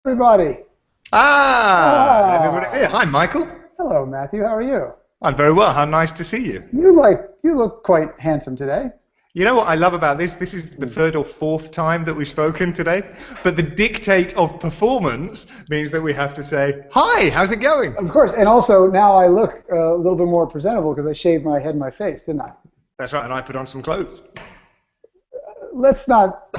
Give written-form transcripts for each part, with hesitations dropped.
Everybody. Everybody's here. Hi, Michael. Hello, Matthew. How are you? I'm very well. How nice to see you. You look quite handsome today. You know what I love about this? This is the third or fourth time that we've spoken today, but the dictate of performance means that we have to say, hi, how's it going? Of course, and also now I look a little bit more presentable because I shaved my head and my face, didn't I? That's right, and I put on some clothes. Let's not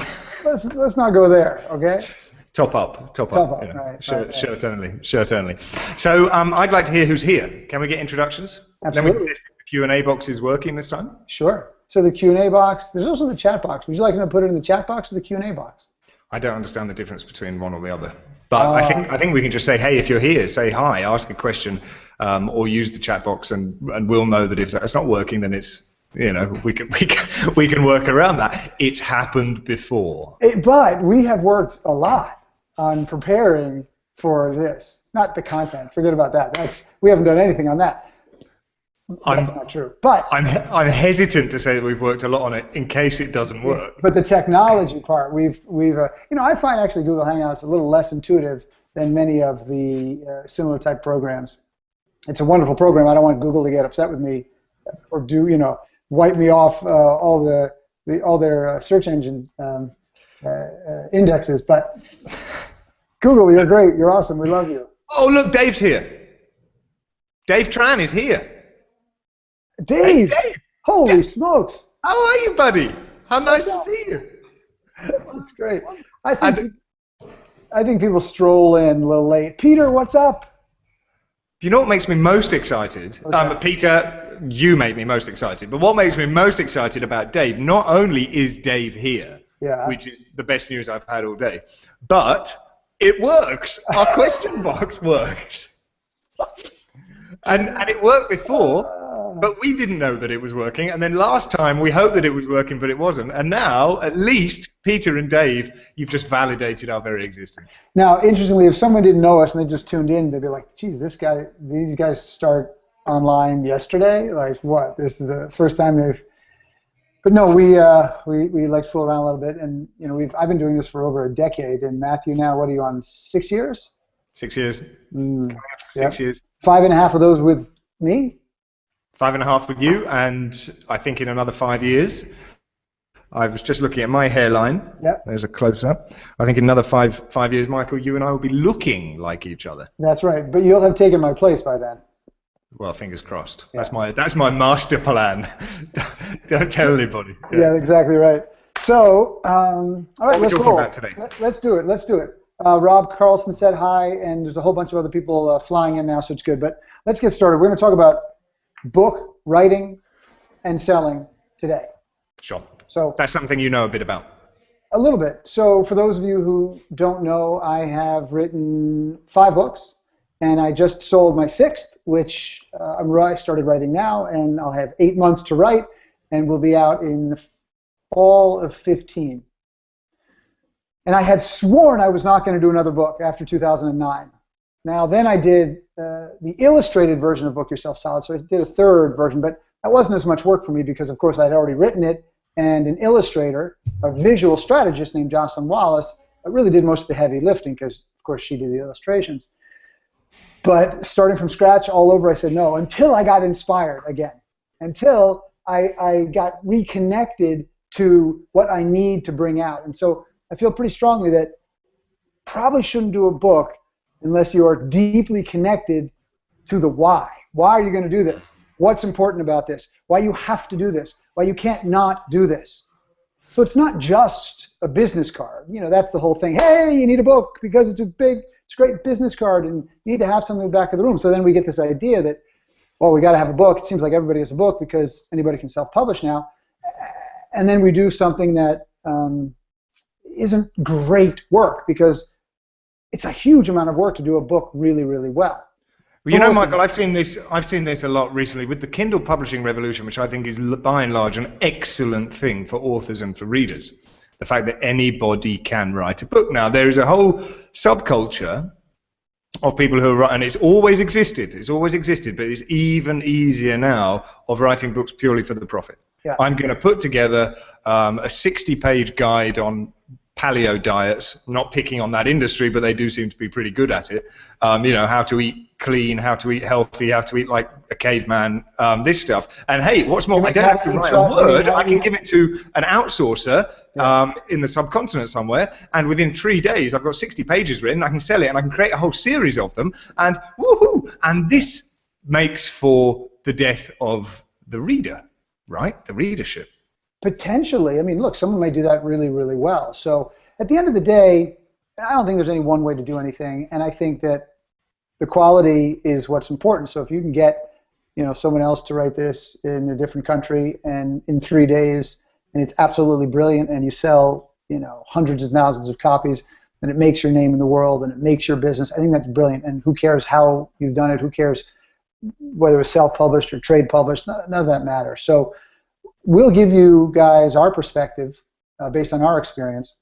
go there, okay? Top up. You know, right, shirt only. So I'd like to hear who's here. Can we get introductions? Absolutely. Then we test if the Q&A box is working this time. Sure. So the Q&A box, there's also the chat box. Would you like me to put it in the chat box or the Q&A box? I don't understand the difference between one or the other. But I think we can just say, hey, if you're here, say hi, ask a question, or use the chat box, and we'll know that if that's not working, then it's, you know, we can work around that. It's happened before. But we have worked a lot on preparing for this. Not the content. Forget about that. We haven't done anything on that. That's not true. But I'm hesitant to say that we've worked a lot on it in case it doesn't work. But the technology part, we've I find actually Google Hangouts a little less intuitive than many of the similar type programs. It's a wonderful program. I don't want Google to get upset with me or wipe me off all their search engine indexes. But Google, you're great. You're awesome. We love you. Oh, look, Dave's here. Dave Tran is here. Dave! Hey, Dave! Holy smokes! How are you, buddy? How nice to see you. That's great. I think people stroll in a little late. Peter, what's up? Do you know what makes me most excited? Peter, you make me most excited. But what makes me most excited about Dave, not only is Dave here, which is the best news I've had all day, but it works. Our question box works. And it worked before. But we didn't know that it was working, and then last time we hoped that it was working, but it wasn't. And now, at least, Peter and Dave, you've just validated our very existence. Now, interestingly, if someone didn't know us and they just tuned in, they'd be like, geez, these guys start online yesterday? Like, what? This is the first time they've... But no, we like to fool around a little bit, and I've been doing this for over a decade, and Matthew, now, what are you on, 6 years? 6 years. 6 years. 5.5 of those with me? 5.5 with you, and I think in another 5 years, I was just looking at my hairline. Yep. There's a close-up. I think in another five years, Michael, you and I will be looking like each other. That's right, but you'll have taken my place by then. Well, fingers crossed. Yeah. That's my master plan. Don't tell anybody. Yeah, exactly right. So, all right, let's roll. About today? Let's do it. Rob Carlson said hi, and there's a whole bunch of other people flying in now, so it's good. But let's get started. We're going to talk about book writing and selling today. Sure. So that's something you know a bit about. A little bit. So for those of you who don't know, I have written 5 books, and I just sold my 6th, which I started writing now, and I'll have 8 months to write, and will be out in the fall of 15. And I had sworn I was not going to do another book after 2009. Now, then I did the illustrated version of Book Yourself Solid, so I did a 3rd version, but that wasn't as much work for me because, of course, I'd already written it, and an illustrator, a visual strategist named Jocelyn Wallace, really did most of the heavy lifting because, of course, she did the illustrations. But starting from scratch all over, I said no, until I got inspired again, until I got reconnected to what I need to bring out. And so I feel pretty strongly that probably shouldn't do a book unless you are deeply connected to the why. Why are you going to do this? What's important about this? Why you have to do this? Why you can't not do this? So it's not just a business card. That's the whole thing. Hey, you need a book because it's a great business card, and you need to have something in the back of the room. So then we get this idea that, well, we got to have a book. It seems like everybody has a book because anybody can self-publish now. And then we do something that isn't great work because it's a huge amount of work to do a book really, really well. Well, Michael, I've seen this a lot recently with the Kindle publishing revolution, which I think is by and large an excellent thing for authors and for readers. The fact that anybody can write a book now. There is a whole subculture of people who are writing, and it's always existed, but it's even easier now of writing books purely for the profit. Yeah. I'm going to put together a 60-page guide on paleo diets, not picking on that industry, but they do seem to be pretty good at it. You know, how to eat clean, how to eat healthy, how to eat like a caveman, this stuff. And hey, what's more, I don't have to write a word. I can give it to an outsourcer in the subcontinent somewhere, and within 3 days, I've got 60 pages written. I can sell it, and I can create a whole series of them. And woohoo! And this makes for the death of the reader, right? The readership. Potentially. I mean, look, someone may do that really, really well. So at the end of the day, I don't think there's any one way to do anything, and I think that the quality is what's important. So if you can get, you know, someone else to write this in a different country and in 3 days, and it's absolutely brilliant, and you sell, you know, hundreds of thousands of copies, and it makes your name in the world, and it makes your business, I think that's brilliant. And who cares how you've done it? Who cares whether it's self-published or trade-published? None of that matters. So we'll give you guys our perspective based on our experience.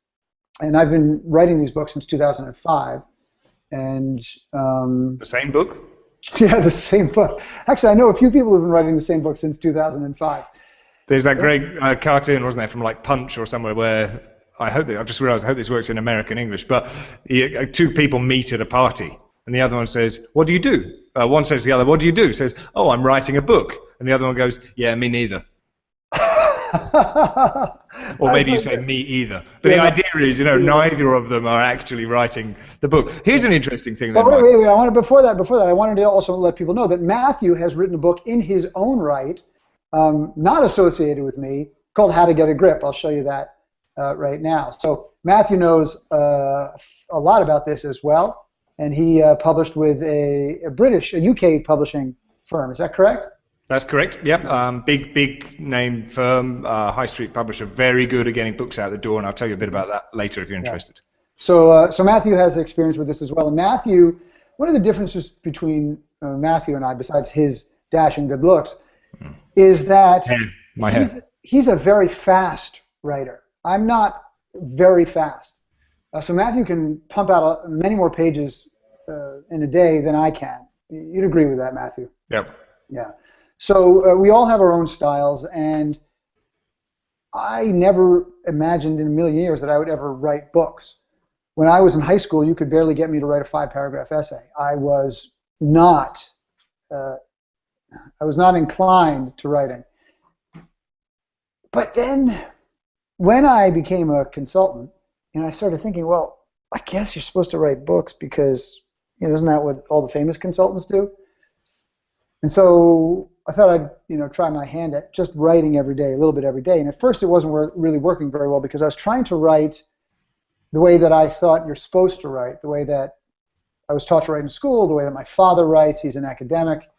And I've been writing these books since 2005. And the same book? Yeah, the same book. Actually, I know a few people who've been writing the same book since 2005. There's that great cartoon, wasn't there, from like Punch or somewhere, where I've just realized, I hope this works in American English, but two people meet at a party, and the other one says, "What do you do?" One says to the other, "What do you do?" Says, "Oh, I'm writing a book." And the other one goes, "Yeah, me neither." Or maybe you say me either. But the idea is, you know, neither of them are actually writing the book. Here's an interesting thing. Well, wait. Before that, I wanted to also let people know that Matthew has written a book in his own right, not associated with me, called How to Get a Grip. I'll show you that right now. So Matthew knows a lot about this as well, and he published with a UK publishing firm. Is that correct? That's correct. Yep. Big name firm, high street publisher, very good at getting books out the door, and I'll tell you a bit about that later if you're interested. So Matthew has experience with this as well. And Matthew, one of the differences between Matthew and I, besides his dashing good looks, is that he's a very fast writer. I'm not very fast. So Matthew can pump out many more pages in a day than I can. You'd agree with that, Matthew? Yep. Yeah. So we all have our own styles, and I never imagined in a million years that I would ever write books. When I was in high school, you could barely get me to write a 5-paragraph essay. I was not inclined to writing. But then, when I became a consultant, and I started thinking, well, I guess you're supposed to write books because, you know, isn't that what all the famous consultants do? And so I thought I'd, you know, try my hand at just writing every day, a little bit every day. And at first, it wasn't really working very well because I was trying to write the way that I thought you're supposed to write, the way that I was taught to write in school, the way that my father writes. He's an academic,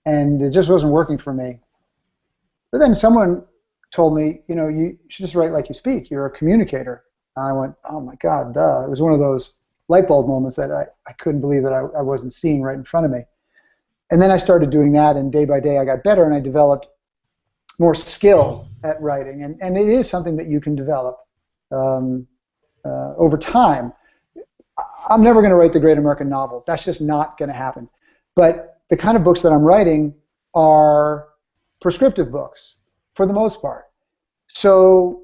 and it just wasn't working for me. But then someone told me, you know, you should just write like you speak. You're a communicator. And I went, oh my God, duh. It was one of those light bulb moments that I couldn't believe that I wasn't seeing right in front of me. And then I started doing that, and day by day I got better, and I developed more skill at writing. And it is something that you can develop over time. I'm never going to write the great American novel. That's just not going to happen. But the kind of books that I'm writing are prescriptive books, for the most part. So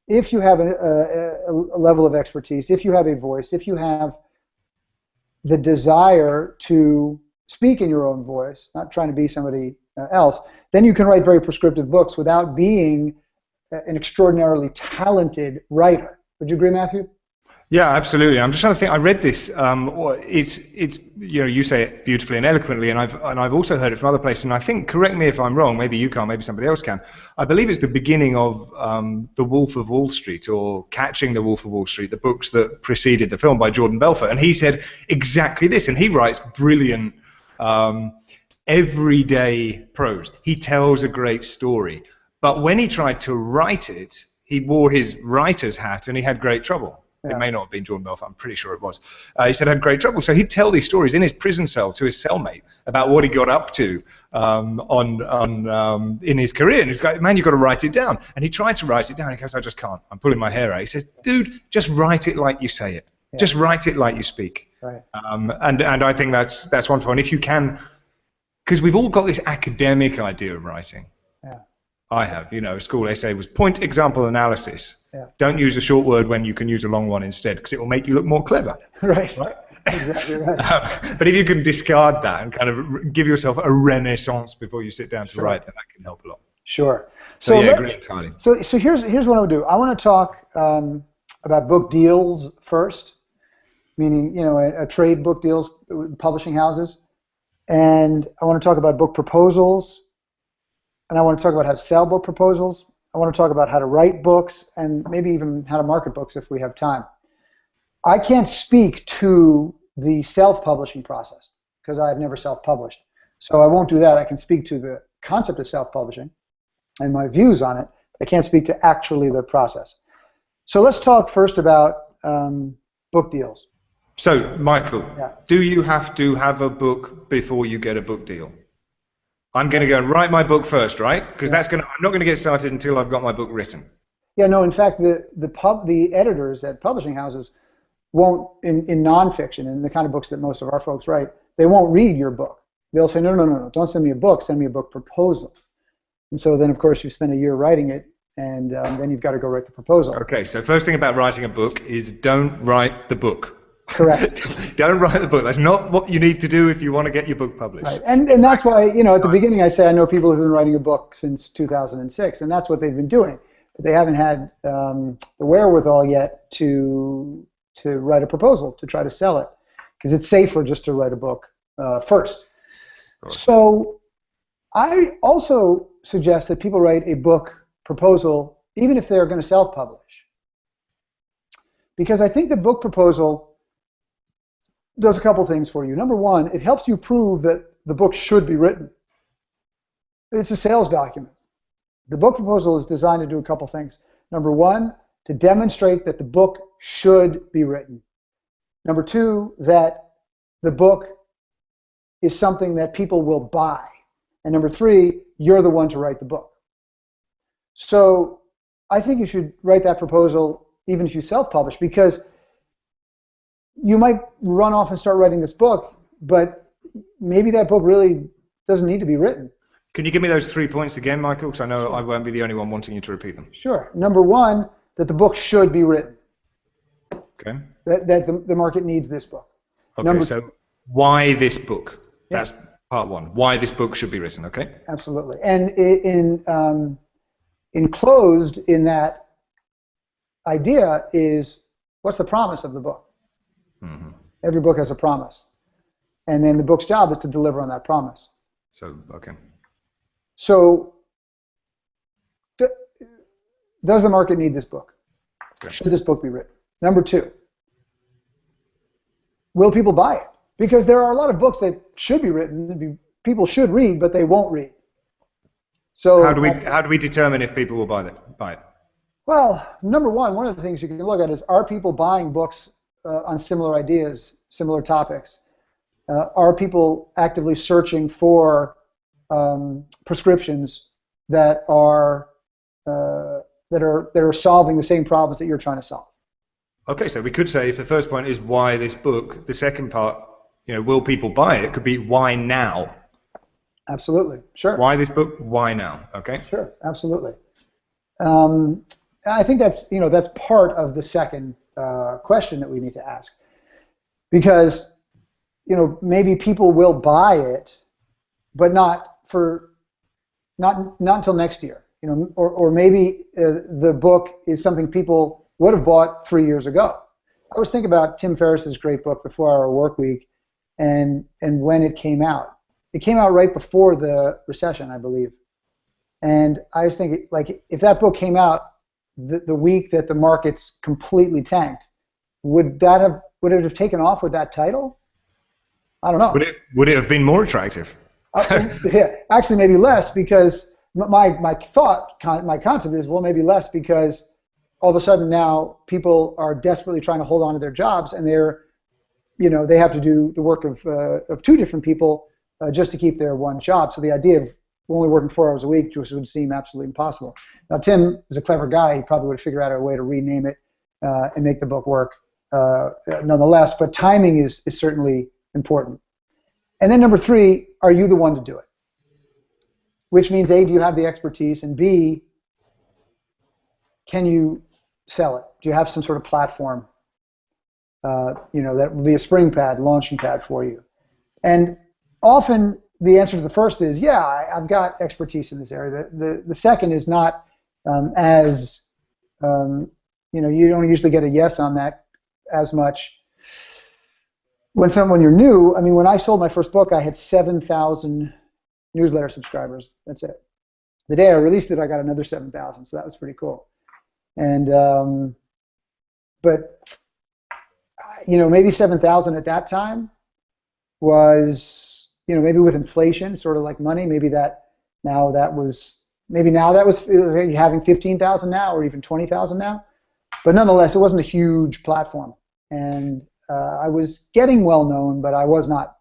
if you have a level of expertise, if you have a voice, if you have the desire to speak in your own voice, not trying to be somebody else, then you can write very prescriptive books without being an extraordinarily talented writer. Would you agree, Matthew? Yeah, absolutely. I'm just trying to think. I read this. It's you know, you say it beautifully and eloquently, and I've also heard it from other places. And I think, correct me if I'm wrong. Maybe you can't. Maybe somebody else can. I believe it's the beginning of The Wolf of Wall Street, or Catching the Wolf of Wall Street, the books that preceded the film by Jordan Belfort. And he said exactly this. And he writes brilliant, everyday prose. He tells a great story. But when he tried to write it, he wore his writer's hat, and he had great trouble. Yeah. It may not have been Jordan Belfort, I'm pretty sure it was. He said he had great trouble. So he'd tell these stories in his prison cell to his cellmate about what he got up to in his career. And he's like, man, you've got to write it down. And he tried to write it down. He goes, I just can't. I'm pulling my hair out. He says, dude, just write it like you say it. Yeah. Just write it like you speak. Right. And I think that's wonderful. And if you can, because we've all got this academic idea of writing. Yeah. I have. A school essay was point example analysis. Yeah. Don't use a short word when you can use a long one instead, because it will make you look more clever. Right. Exactly right. But if you can discard that and kind of give yourself a renaissance before you sit down to write, then that can help a lot. Sure. So yeah, agree entirely. So here's what I would do. I want to talk about book deals first, meaning a trade book deals with publishing houses, and I want to talk about book proposals, and I want to talk about how to sell book proposals. I want to talk about how to write books, and maybe even how to market books if we have time. I can't speak to the self-publishing process because I've never self-published. So I won't do that. I can speak to the concept of self-publishing and my views on it. I can't speak to actually the process. So let's talk first about book deals. So, Michael, do you have to have a book before you get a book deal? I'm going to go and write my book first, right? Because I'm not going to get started until I've got my book written. Yeah, no, in fact, the editors at publishing houses won't, in nonfiction, and the kind of books that most of our folks write, they won't read your book. They'll say, no, don't send me a book, send me a book proposal. And so then, of course, you spend a year writing it, and then you've got to go write the proposal. Okay, so first thing about writing a book is don't write the book. Correct. Don't write the book. That's not what you need to do if you want to get your book published. Right. And that's why, at the beginning I say I know people who've been writing a book since 2006, and that's what they've been doing. But they haven't had the wherewithal yet to write a proposal, to try to sell it, because it's safer just to write a book first. So I also suggest that people write a book proposal even if they're going to self-publish, because I think the book proposal does a couple things for you. Number one, it helps you prove that the book should be written. It's a sales document. The book proposal is designed to do a couple things. Number one, to demonstrate that the book should be written. Number two, that the book is something that people will buy. And number three, you're the one to write the book. So I think you should write that proposal even if you self-publish, because you might run off and start writing this book, but maybe that book really doesn't need to be written. Can you give me those 3 points again, Michael? Because I know I won't be the only one wanting you to repeat them. Sure. Number one, that the book should be written. Okay. That the market needs this book. Okay, so why this book? Yeah. That's part one. Why this book should be written, okay? Absolutely. And enclosed in that idea is, what's the promise of the book? Mm-hmm. Every book has a promise. And then the book's job is to deliver on that promise. So, okay. So, does the market need this book? Okay. Should this book be written? Number two, will people buy it? Because there are a lot of books that should be written, people should read, but they won't read. So how do we determine if people will buy it? Well, number one of the things you can look at is, are people buying books on similar ideas, similar topics? Are people actively searching for prescriptions that are solving the same problems that you're trying to solve? Okay, so we could say, if the first point is why this book, the second part, will people buy it? It could be why now. Absolutely, sure. Why this book? Why now? Okay. Sure, absolutely. I think that's part of the second question that we need to ask, because maybe people will buy it, but not until next year. Or maybe the book is something people would have bought 3 years ago. I was thinking about Tim Ferriss's great book, The 4-Hour Workweek, and when it came out. It came out right before the recession, I believe. And I was thinking, like, if that book came out the week that the markets completely tanked, would it have taken off with that title? I don't know. Would it have been more attractive? Yeah, actually, maybe less, because my concept is, well, maybe less, because all of a sudden now people are desperately trying to hold on to their jobs, and they have to do the work of two different people just to keep their one job. So the idea of only working 4 hours a week just would seem absolutely impossible. Now, Tim is a clever guy. He probably would figure out a way to rename it and make the book work nonetheless. But timing is certainly important. And then number three, are you the one to do it? which means A, do you have the expertise, and B, can you sell it? Do you have some sort of platform, that will be a spring pad, launching pad for you? And often the answer to the first is, yeah, I've got expertise in this area. The second is not as, you don't usually get a yes on that as much. When you're new, I mean, when I sold my first book, I had 7,000 newsletter subscribers. That's it. The day I released it, I got another 7,000, so that was pretty cool. And but maybe 7,000 at that time was, maybe with inflation, sort of like money, maybe now that was having 15,000 now, or even 20,000 now. But nonetheless, it wasn't a huge platform, and I was getting well known, but I was not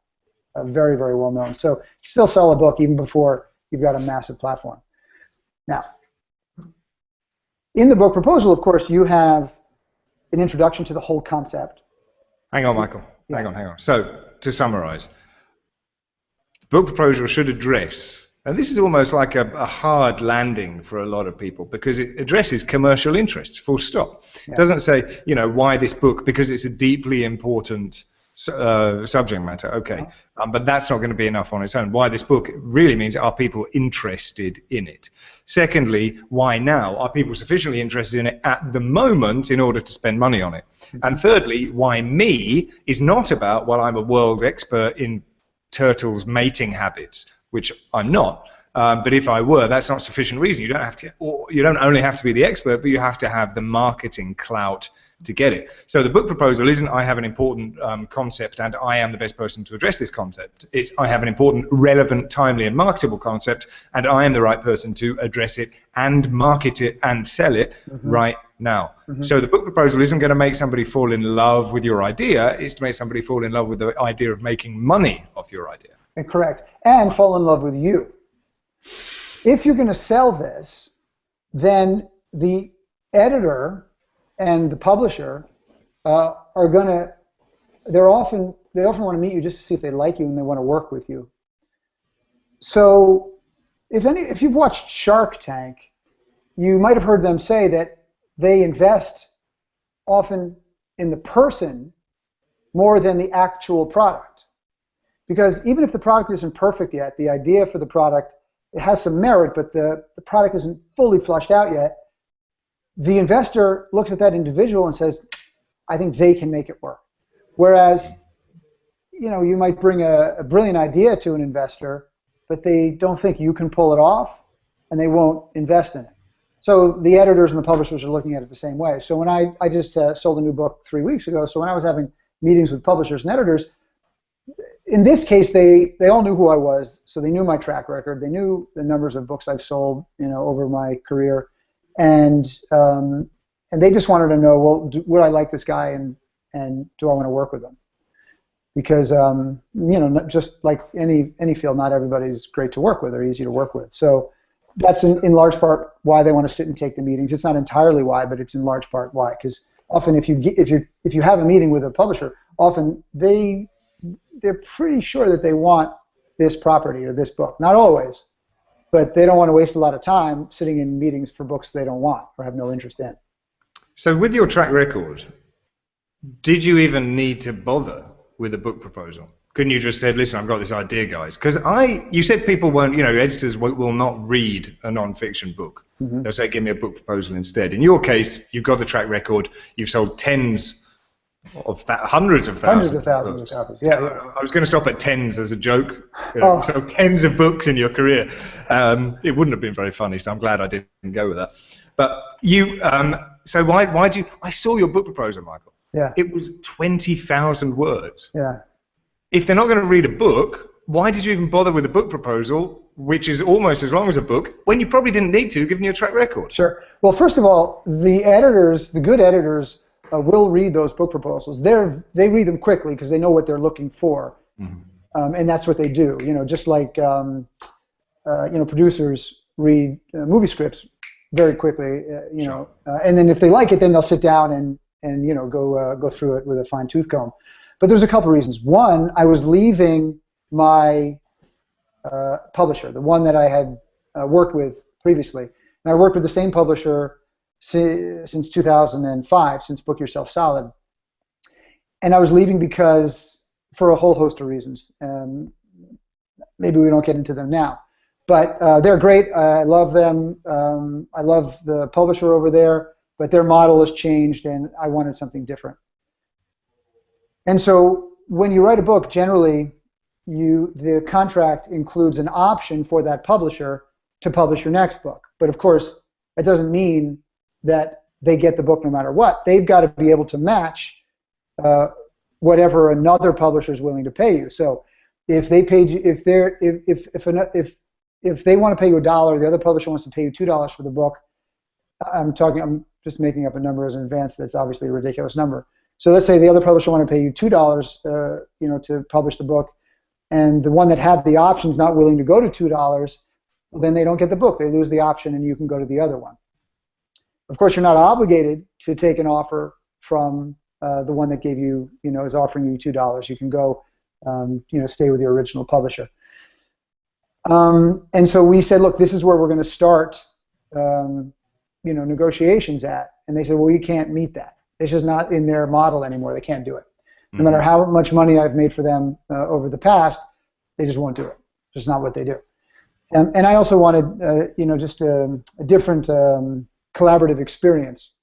very, very well known. So you still sell a book even before you've got a massive platform. Now, in the book proposal, of course, you have an introduction to the whole concept. Hang on, Michael. Yeah. Hang on. So, to summarize, the book proposal should address, and this is almost like a hard landing for a lot of people, because it addresses commercial interests, full stop. Yeah. It doesn't say, why this book, because it's a deeply important subject matter. Okay, but that's not going to be enough on its own. Why this book really means, are people interested in it? Secondly, why now? Are people sufficiently interested in it at the moment in order to spend money on it? Mm-hmm. And thirdly, why me is not about, well, I'm a world expert in turtles' mating habits, which I'm not. But if I were, that's not sufficient reason. You don't only have to be the expert, but you have to have the marketing clout to get it. So the book proposal isn't, I have an important concept and I am the best person to address this concept. It's, I have an important, relevant, timely and marketable concept and I am the right person to address it and market it and sell it right now. So the book proposal isn't going to make somebody fall in love with your idea. It's to make somebody fall in love with the idea of making money off your idea. Correct. And fall in love with you. If you're going to sell this, then the editor and the publisher are going to, they often want to meet you just to see if they like you and they want to work with you. So if you've watched Shark Tank, you might have heard them say that they invest often in the person more than the actual product. Because even if the product isn't perfect yet, the idea for the product, it has some merit, but the product isn't fully fleshed out yet, the investor looks at that individual and says, I think they can make it work. Whereas, you might bring a brilliant idea to an investor, but they don't think you can pull it off, and they won't invest in it. So the editors and the publishers are looking at it the same way. So when I just sold a new book 3 weeks ago, so when I was having meetings with publishers and editors, in this case, they all knew who I was, so they knew my track record. They knew the numbers of books I've sold, over my career, and they just wanted to know, well, would I like this guy, and do I want to work with him? Because just like any field, not everybody's great to work with or easy to work with. So that's in large part why they want to sit and take the meetings. It's not entirely why, but it's in large part why. Because often, if you have a meeting with a publisher, often they're pretty sure that they want this property or this book. Not always, but they don't want to waste a lot of time sitting in meetings for books they don't want or have no interest in. So with your track record, did you even need to bother with a book proposal? Couldn't you just said, listen, I've got this idea, guys? Because you said people won't, editors will not read a non-fiction book. They'll say, give me a book proposal instead. In your case, you've got the track record, you've sold hundreds of thousands of books. Yeah. I was going to stop at tens as a joke. So tens of books in your career. It wouldn't have been very funny, so I'm glad I didn't go with that. But so why do you? I saw your book proposal, Michael. Yeah. It was 20,000 words. Yeah. If they're not going to read a book, why did you even bother with a book proposal, which is almost as long as a book, when you probably didn't need to, given your track record? Sure. Well, first of all, the good editors, will read those book proposals. They read them quickly because they know what they're looking for, and that's what they do. Just like producers read movie scripts very quickly. Sure. And then if they like it, then they'll sit down and go through it with a fine-tooth comb. But there's a couple reasons. One, I was leaving my publisher, the one that I had worked with previously. And I worked with the same publisher since 2005, since Book Yourself Solid. And I was leaving because, for a whole host of reasons. Maybe we don't get into them now. But they're great. I love them. I love the publisher over there. But their model has changed, and I wanted something different. And so when you write a book, generally, the contract includes an option for that publisher to publish your next book. But of course, that doesn't mean that they get the book no matter what. They've got to be able to match whatever another publisher is willing to pay you. So if they paid you, if they want to pay you $1, the other publisher wants to pay you $2 for the book. I'm just making up a number as an advance. That's obviously a ridiculous number. So let's say the other publisher want to pay you $2, to publish the book, and the one that had the option is not willing to go to $2. Well, then they don't get the book. They lose the option, and you can go to the other one. Of course, you're not obligated to take an offer from the one that gave you, is offering you $2. You can go, stay with your original publisher. And so we said, look, this is where we're going to start, negotiations at. And they said, well, you can't meet that. It's just not in their model anymore. They can't do it. No matter how much money I've made for them over the past, they just won't do it. It's just not what they do. And I also wanted, just a different collaborative experience.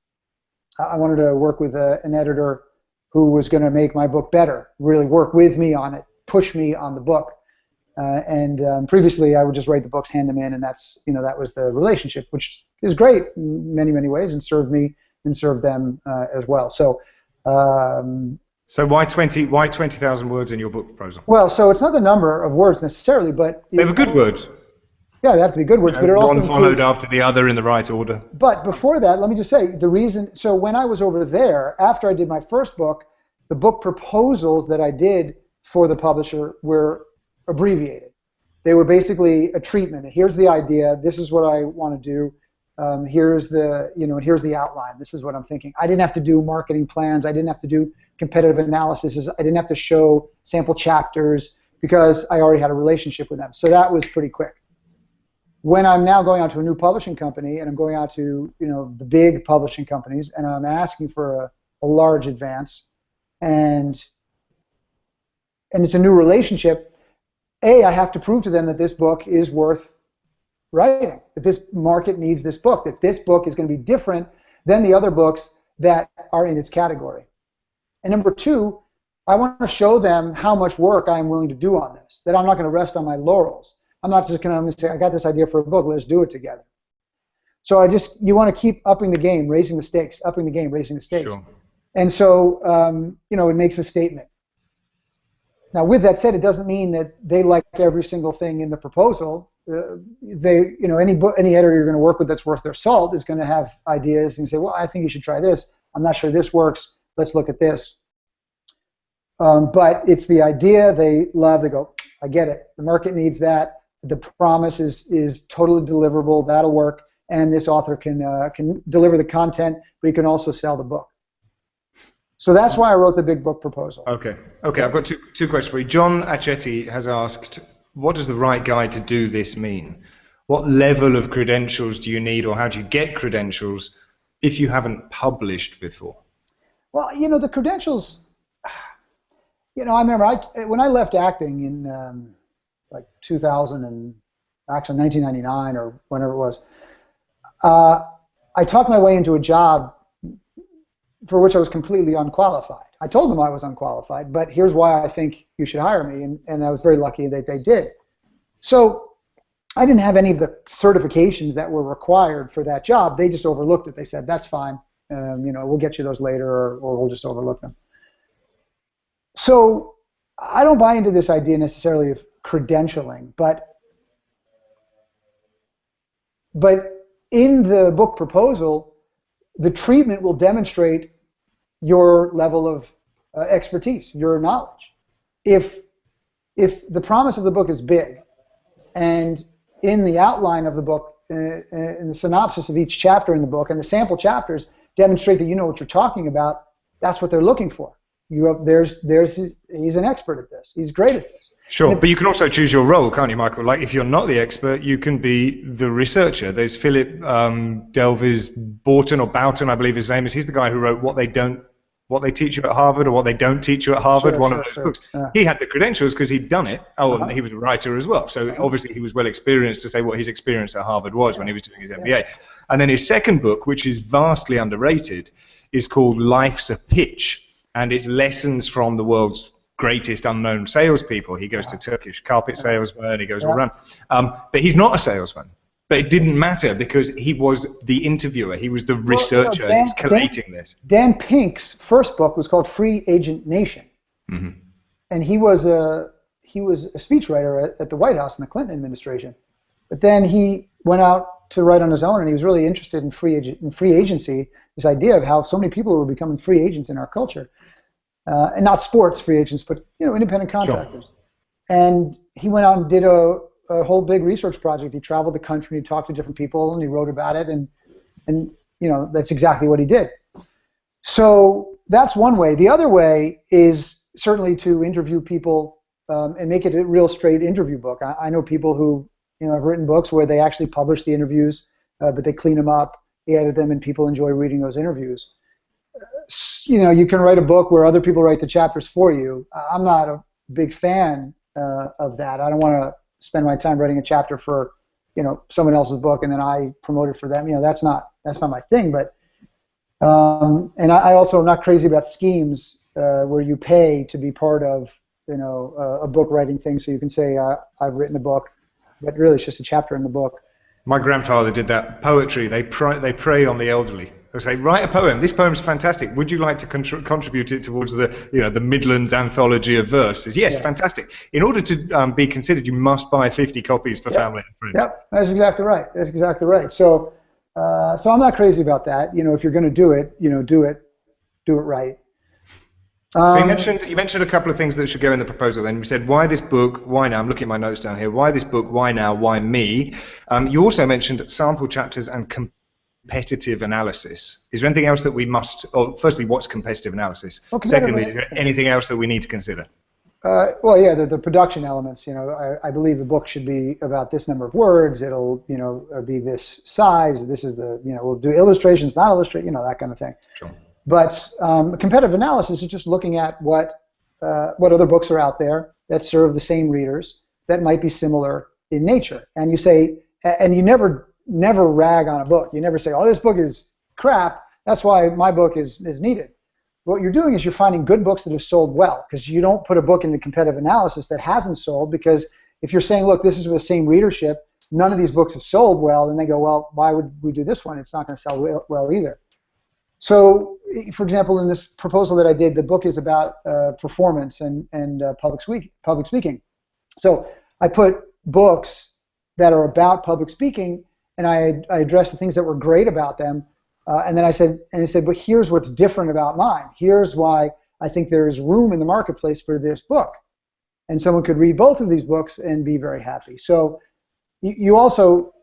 I wanted to work with an editor who was going to make my book better, really work with me on it, push me on the book. Previously, I would just write the books, hand them in, and that's, that was the relationship, which is great in many, many ways, and served me and served them as well. So. So why 20,000 words in your book proposal? Well, so it's not the number of words necessarily, but they were good words. Yeah, they have to be good words, but it also one followed after the other in the right order. But before that, let me just say the reason. So when I was over there, after I did my first book, the book proposals that I did for the publisher were abbreviated. They were basically a treatment. Here's the idea. This is what I want to do. Here's the outline. This is what I'm thinking. I didn't have to do marketing plans. I didn't have to do competitive analysis. I didn't have to show sample chapters because I already had a relationship with them. So that was pretty quick. When I'm now going out to a new publishing company, and I'm going out to the big publishing companies, and I'm asking for a large advance, and it's a new relationship, I have to prove to them that this book is worth writing, that this market needs this book, that this book is going to be different than the other books that are in its category. And number two, I want to show them how much work I'm willing to do on this, that I'm not going to rest on my laurels. I'm not just going to say, I got this idea for a book, let's do it together. So you want to keep upping the game, raising the stakes, upping the game, raising the stakes. Sure. And so, it makes a statement. Now, with that said, it doesn't mean that they like every single thing in the proposal. Any editor you're going to work with that's worth their salt is going to have ideas and say, well, I think you should try this. I'm not sure this works. Let's look at this. But it's the idea they love. They go, I get it. The market needs that. The promise is totally deliverable. That'll work. And this author can deliver the content, but he can also sell the book. So that's why I wrote the big book proposal. Okay. I've got two questions for you. John Acchetti has asked, what does the right guide to do this mean? What level of credentials do you need, or how do you get credentials if you haven't published before? Well, the credentials, I remember when I left acting in 2000 and actually 1999 or whenever it was, I talked my way into a job for which I was completely unqualified. I told them I was unqualified, but here's why I think you should hire me, and I was very lucky that they did. So I didn't have any of the certifications that were required for that job. They just overlooked it. They said, that's fine, we'll get you those later, or we'll just overlook them. So I don't buy into this idea necessarily of credentialing, but in the book proposal, the treatment will demonstrate your level of expertise, your knowledge. If the promise of the book is big, and in the outline of the book, in the synopsis of each chapter in the book, and the sample chapters demonstrate that you know what you're talking about, that's what they're looking for. He's an expert at this. He's great at this. Sure, but you can also choose your role, can't you, Michael? Like, if you're not the expert, you can be the researcher. There's Philip Delvez Borton, or Boughton, I believe his name is. He's the guy who wrote What They Teach You at Harvard, or What They Don't Teach You at Harvard, one of those books. Yeah. He had the credentials because he'd done it. And he was a writer as well. So obviously he was well experienced to say what his experience at Harvard was when he was doing his MBA. And then his second book, which is vastly underrated, is called Life's a Pitch, and it's lessons from the world's greatest unknown salespeople. He goes to Turkish carpet salesmen, he goes all around. But he's not a salesman. But it didn't matter because he was the interviewer, he was the researcher, he was collating this. Dan Pink's first book was called Free Agent Nation. And he was a speechwriter at the White House in the Clinton administration. But then he went out to write on his own, and he was really interested in free agency, this idea of how so many people were becoming free agents in our culture. And not sports free agents, but independent contractors. Sure. And he went out and did a whole big research project. He traveled the country, he talked to different people, and he wrote about it. And that's exactly what he did. So that's one way. The other way is certainly to interview people and make it a real straight interview book. I know people who have written books where they actually publish the interviews, but they clean them up, they edit them, and people enjoy reading those interviews. You can write a book where other people write the chapters for you. I'm not a big fan of that. I don't want to spend my time writing a chapter for someone else's book and then I promote it for them. That's not my thing. But and I also am not crazy about schemes where you pay to be part of a book writing thing, so you can say I've written a book, but really it's just a chapter in the book. My grandfather did that. Poetry, they prey on the elderly. They say, write a poem. This poem's fantastic. Would you like to contribute it towards the Midlands anthology of verse? Says, yes, fantastic. In order to be considered, you must buy 50 copies for family and friends. Yep, that's exactly right. That's exactly right. So, so I'm not crazy about that. If you're going to do it, do it right. So you mentioned a couple of things that should go in the proposal. Then you said, why this book? Why now? I'm looking at my notes down here. Why this book? Why now? Why me? You also mentioned sample chapters and competitive analysis. Is there anything else that we must, firstly, what's competitive analysis? Secondly, is there anything else that we need to consider? The production elements. I believe the book should be about this number of words. It'll, be this size. This is we'll do illustrations, not illustrate, that kind of thing. Sure. But competitive analysis is just looking at what other books are out there that serve the same readers that might be similar in nature. And you say, and you never rag on a book. You never say, oh, this book is crap, that's why my book is needed. What you're doing is you're finding good books that have sold well, because you don't put a book into competitive analysis that hasn't sold, because if you're saying, look, this is with the same readership, none of these books have sold well, and they go, well, why would we do this one? It's not going to sell well either. So, for example, in this proposal that I did, the book is about performance and public speaking. So I put books that are about public speaking, and I addressed the things that were great about them, and then I said, but here's what's different about mine. Here's why I think there is room in the marketplace for this book. And someone could read both of these books and be very happy. So you also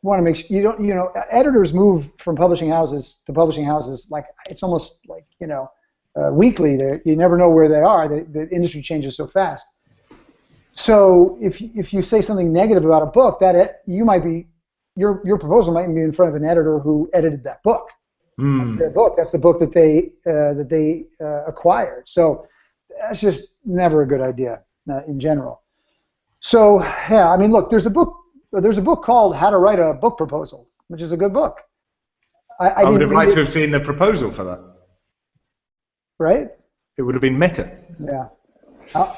want to make sure you don't, editors move from publishing houses to publishing houses like it's almost like, weekly. You never know where they are. The industry changes so fast. So if you say something negative about a book, you might be, your proposal might be in front of an editor who edited that book. That's their book. That's the book that they acquired. So that's just never a good idea in general. So yeah, I mean, look, there's a book called How to Write a Book Proposal, which is a good book. I would have liked to have seen the proposal for that. Right? It would have been meta. Yeah.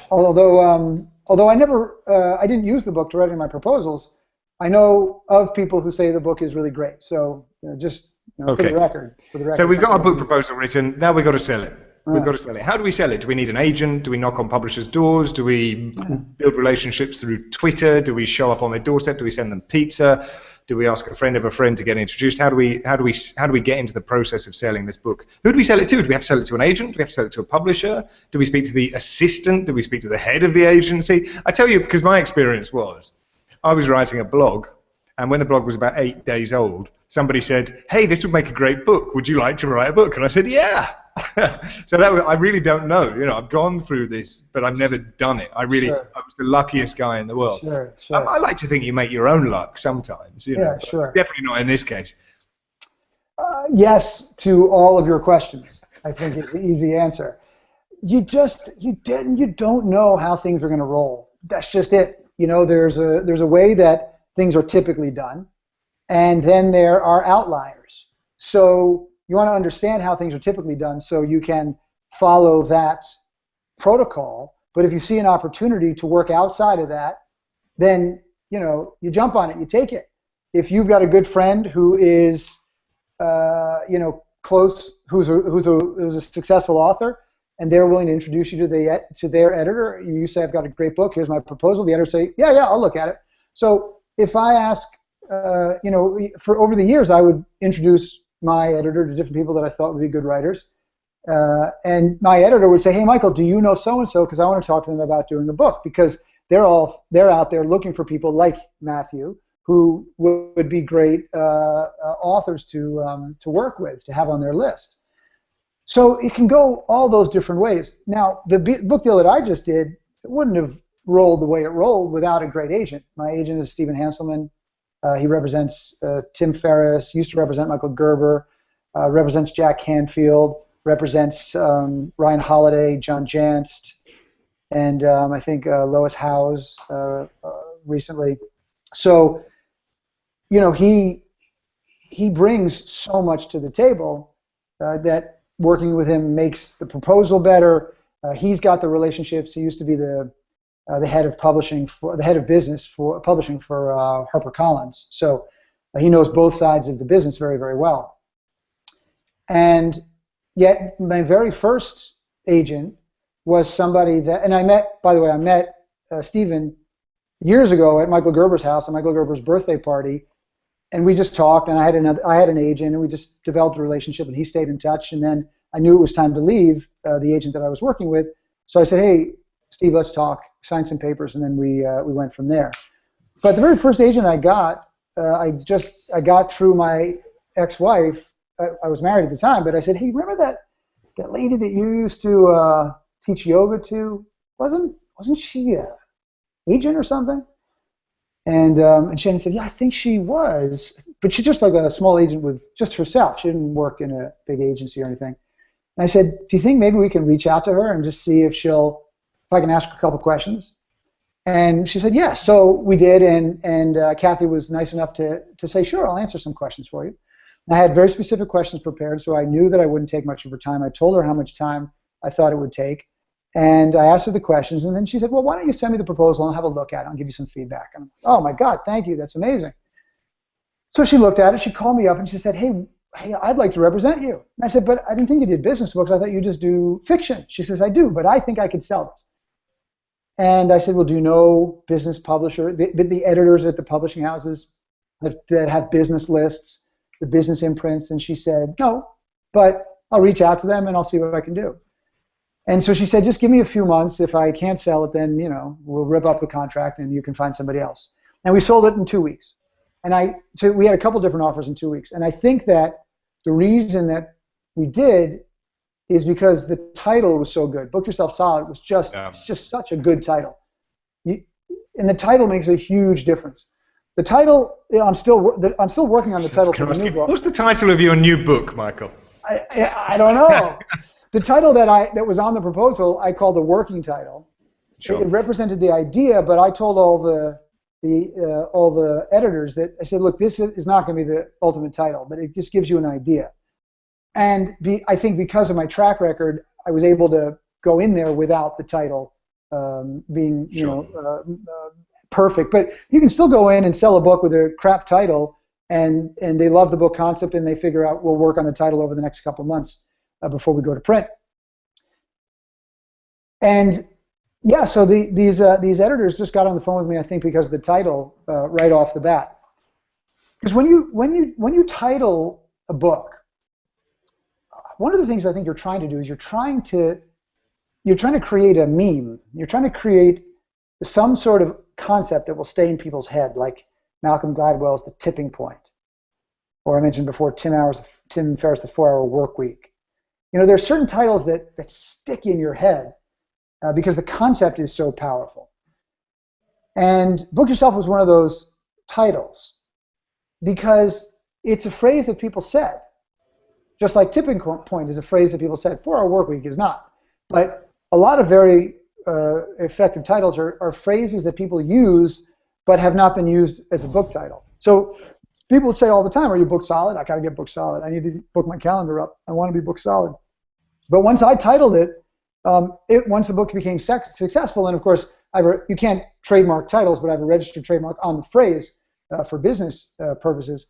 Although I didn't use the book to write my proposals, I know of people who say the book is really great. So just for the record. So we've got our book proposal written. Now we've got to sell it. We've got to sell it. How do we sell it? Do we need an agent? Do we knock on publishers' doors? Do we build relationships through Twitter? Do we show up on their doorstep? Do we send them pizza? Do we ask a friend of a friend to get introduced? How do we get into the process of selling this book? Who do we sell it to? Do we have to sell it to an agent? Do we have to sell it to a publisher? Do we speak to the assistant? Do we speak to the head of the agency? I tell you, because my experience was, I was writing a blog, And when the blog was about 8 days old, somebody said, "Hey, this would make a great book. Would you like to write a book?" And I said, "Yeah." So I really don't know. I've gone through this, but I've never done it. I was the luckiest guy in the world. Sure. I like to think you make your own luck sometimes. Yeah, sure. Definitely not in this case. Yes to all of your questions, I think is the easy answer. You don't know how things are going to roll. That's just it. There's a way that things are typically done, and then there are outliers. So you want to understand how things are typically done so you can follow that protocol. But if you see an opportunity to work outside of that, then you jump on it, you take it. If you've got a good friend who is close, who's a successful author, and they're willing to introduce you to their editor, you say, "I've got a great book. Here's my proposal." The editor say, "Yeah, I'll look at it." So if I ask, for over the years, I would introduce my editor to different people that I thought would be good writers, and my editor would say, "Hey, Michael, do you know so and so? Because I want to talk to them about doing a book." Because they're out there looking for people like Matthew, who would be great authors to work with, to have on their list. So it can go all those different ways. Now, the book deal that I just did, it wouldn't have rolled the way it rolled without a great agent. My agent is Stephen Hanselman. He represents Tim Ferriss, used to represent Michael Gerber, represents Jack Canfield, represents Ryan Holiday, John Janst, and I think Lois Howes recently. So, he brings so much to the table that working with him makes the proposal better. He's got the relationships. He used to be the head of publishing the head of business for publishing for HarperCollins. So he knows both sides of the business very, very well. And yet, my very first agent was somebody that, and I met Stephen years ago at Michael Gerber's house, at Michael Gerber's birthday party. And we just talked, and I had an agent, and we just developed a relationship, and he stayed in touch. And then I knew it was time to leave the agent that I was working with. So I said, "Hey, Steve, let's talk." Signed some papers, and then we went from there. But the very first agent I got, I got through my ex-wife. I was married at the time, but I said, "Hey, remember that lady that you used to teach yoga to? Wasn't she an agent or something?" And Shannon said, "Yeah, I think she was, but she's just like a small agent with just herself. She didn't work in a big agency or anything." And I said, "Do you think maybe we can reach out to her and just see if I can ask her a couple questions?" And she said, "Yeah." So we did, and Kathy was nice enough to say, "Sure, I'll answer some questions for you." And I had very specific questions prepared, so I knew that I wouldn't take much of her time. I told her how much time I thought it would take. And I asked her the questions, and then she said, "Well, why don't you send me the proposal and I'll have a look at it. I'll give you some feedback." And I'm like, "Oh my God, thank you. That's amazing." So she looked at it. She called me up and she said, "Hey, I'd like to represent you." And I said, "But I didn't think you did business books. I thought you just do fiction." She says, "I do, but I think I could sell this." And I said, "Well, do you know business publisher, the editors at the publishing houses that have business lists, the business imprints?" And she said, "No, but I'll reach out to them and I'll see what I can do." And so she said, "Just give me a few months. If I can't sell it, then we'll rip up the contract and you can find somebody else." And we sold it in 2 weeks. And we had a couple different offers in 2 weeks. And I think that the reason that we did is because the title was so good. Book Yourself Solid was it's just such a good title. And the title makes a huge difference. The title, I'm still working on the title for the new book. What's the title of your new book, Michael? I don't know. The title that was on the proposal, I called the working title. Sure. It represented the idea, but I told all the editors that I said, "Look, this is not going to be the ultimate title, but it just gives you an idea." And I think because of my track record, I was able to go in there without the title being perfect. But you can still go in and sell a book with a crap title, and they love the book concept, and they figure out we'll work on the title over the next couple of months before we go to print. And yeah, so these editors just got on the phone with me, I think, because of the title right off the bat. Because when you title a book, one of the things I think you're trying to do is you're trying to create a meme. You're trying to create some sort of concept that will stay in people's head. Like Malcolm Gladwell's The Tipping Point, or I mentioned before Tim Ferriss' The 4-Hour Work Week. You know, there are certain titles that stick in your head because the concept is so powerful. And Book Yourself was one of those titles because it's a phrase that people said. Just like Tipping Point is a phrase that people said. 4-Hour Work Week is not. But a lot of very effective titles are phrases that people use but have not been used as a book title. So people would say all the time, are you book solid? I got to get book solid. I need to book my calendar up. I want to be book solid. But once I titled it, once the book became successful, and of course, you can't trademark titles, but I have a registered trademark on the phrase for business purposes,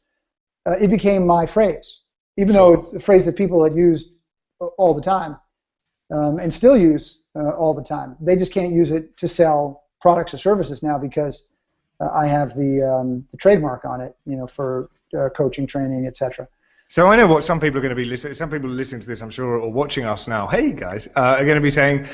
it became my phrase, even though it's a phrase that people had used all the time and still use all the time. They just can't use it to sell products or services now because I have the trademark on it, you know, for coaching, training, etc. So I know what some people are going to be listening. Some people listening to this, I'm sure, or watching us now. Hey guys, are going to be saying,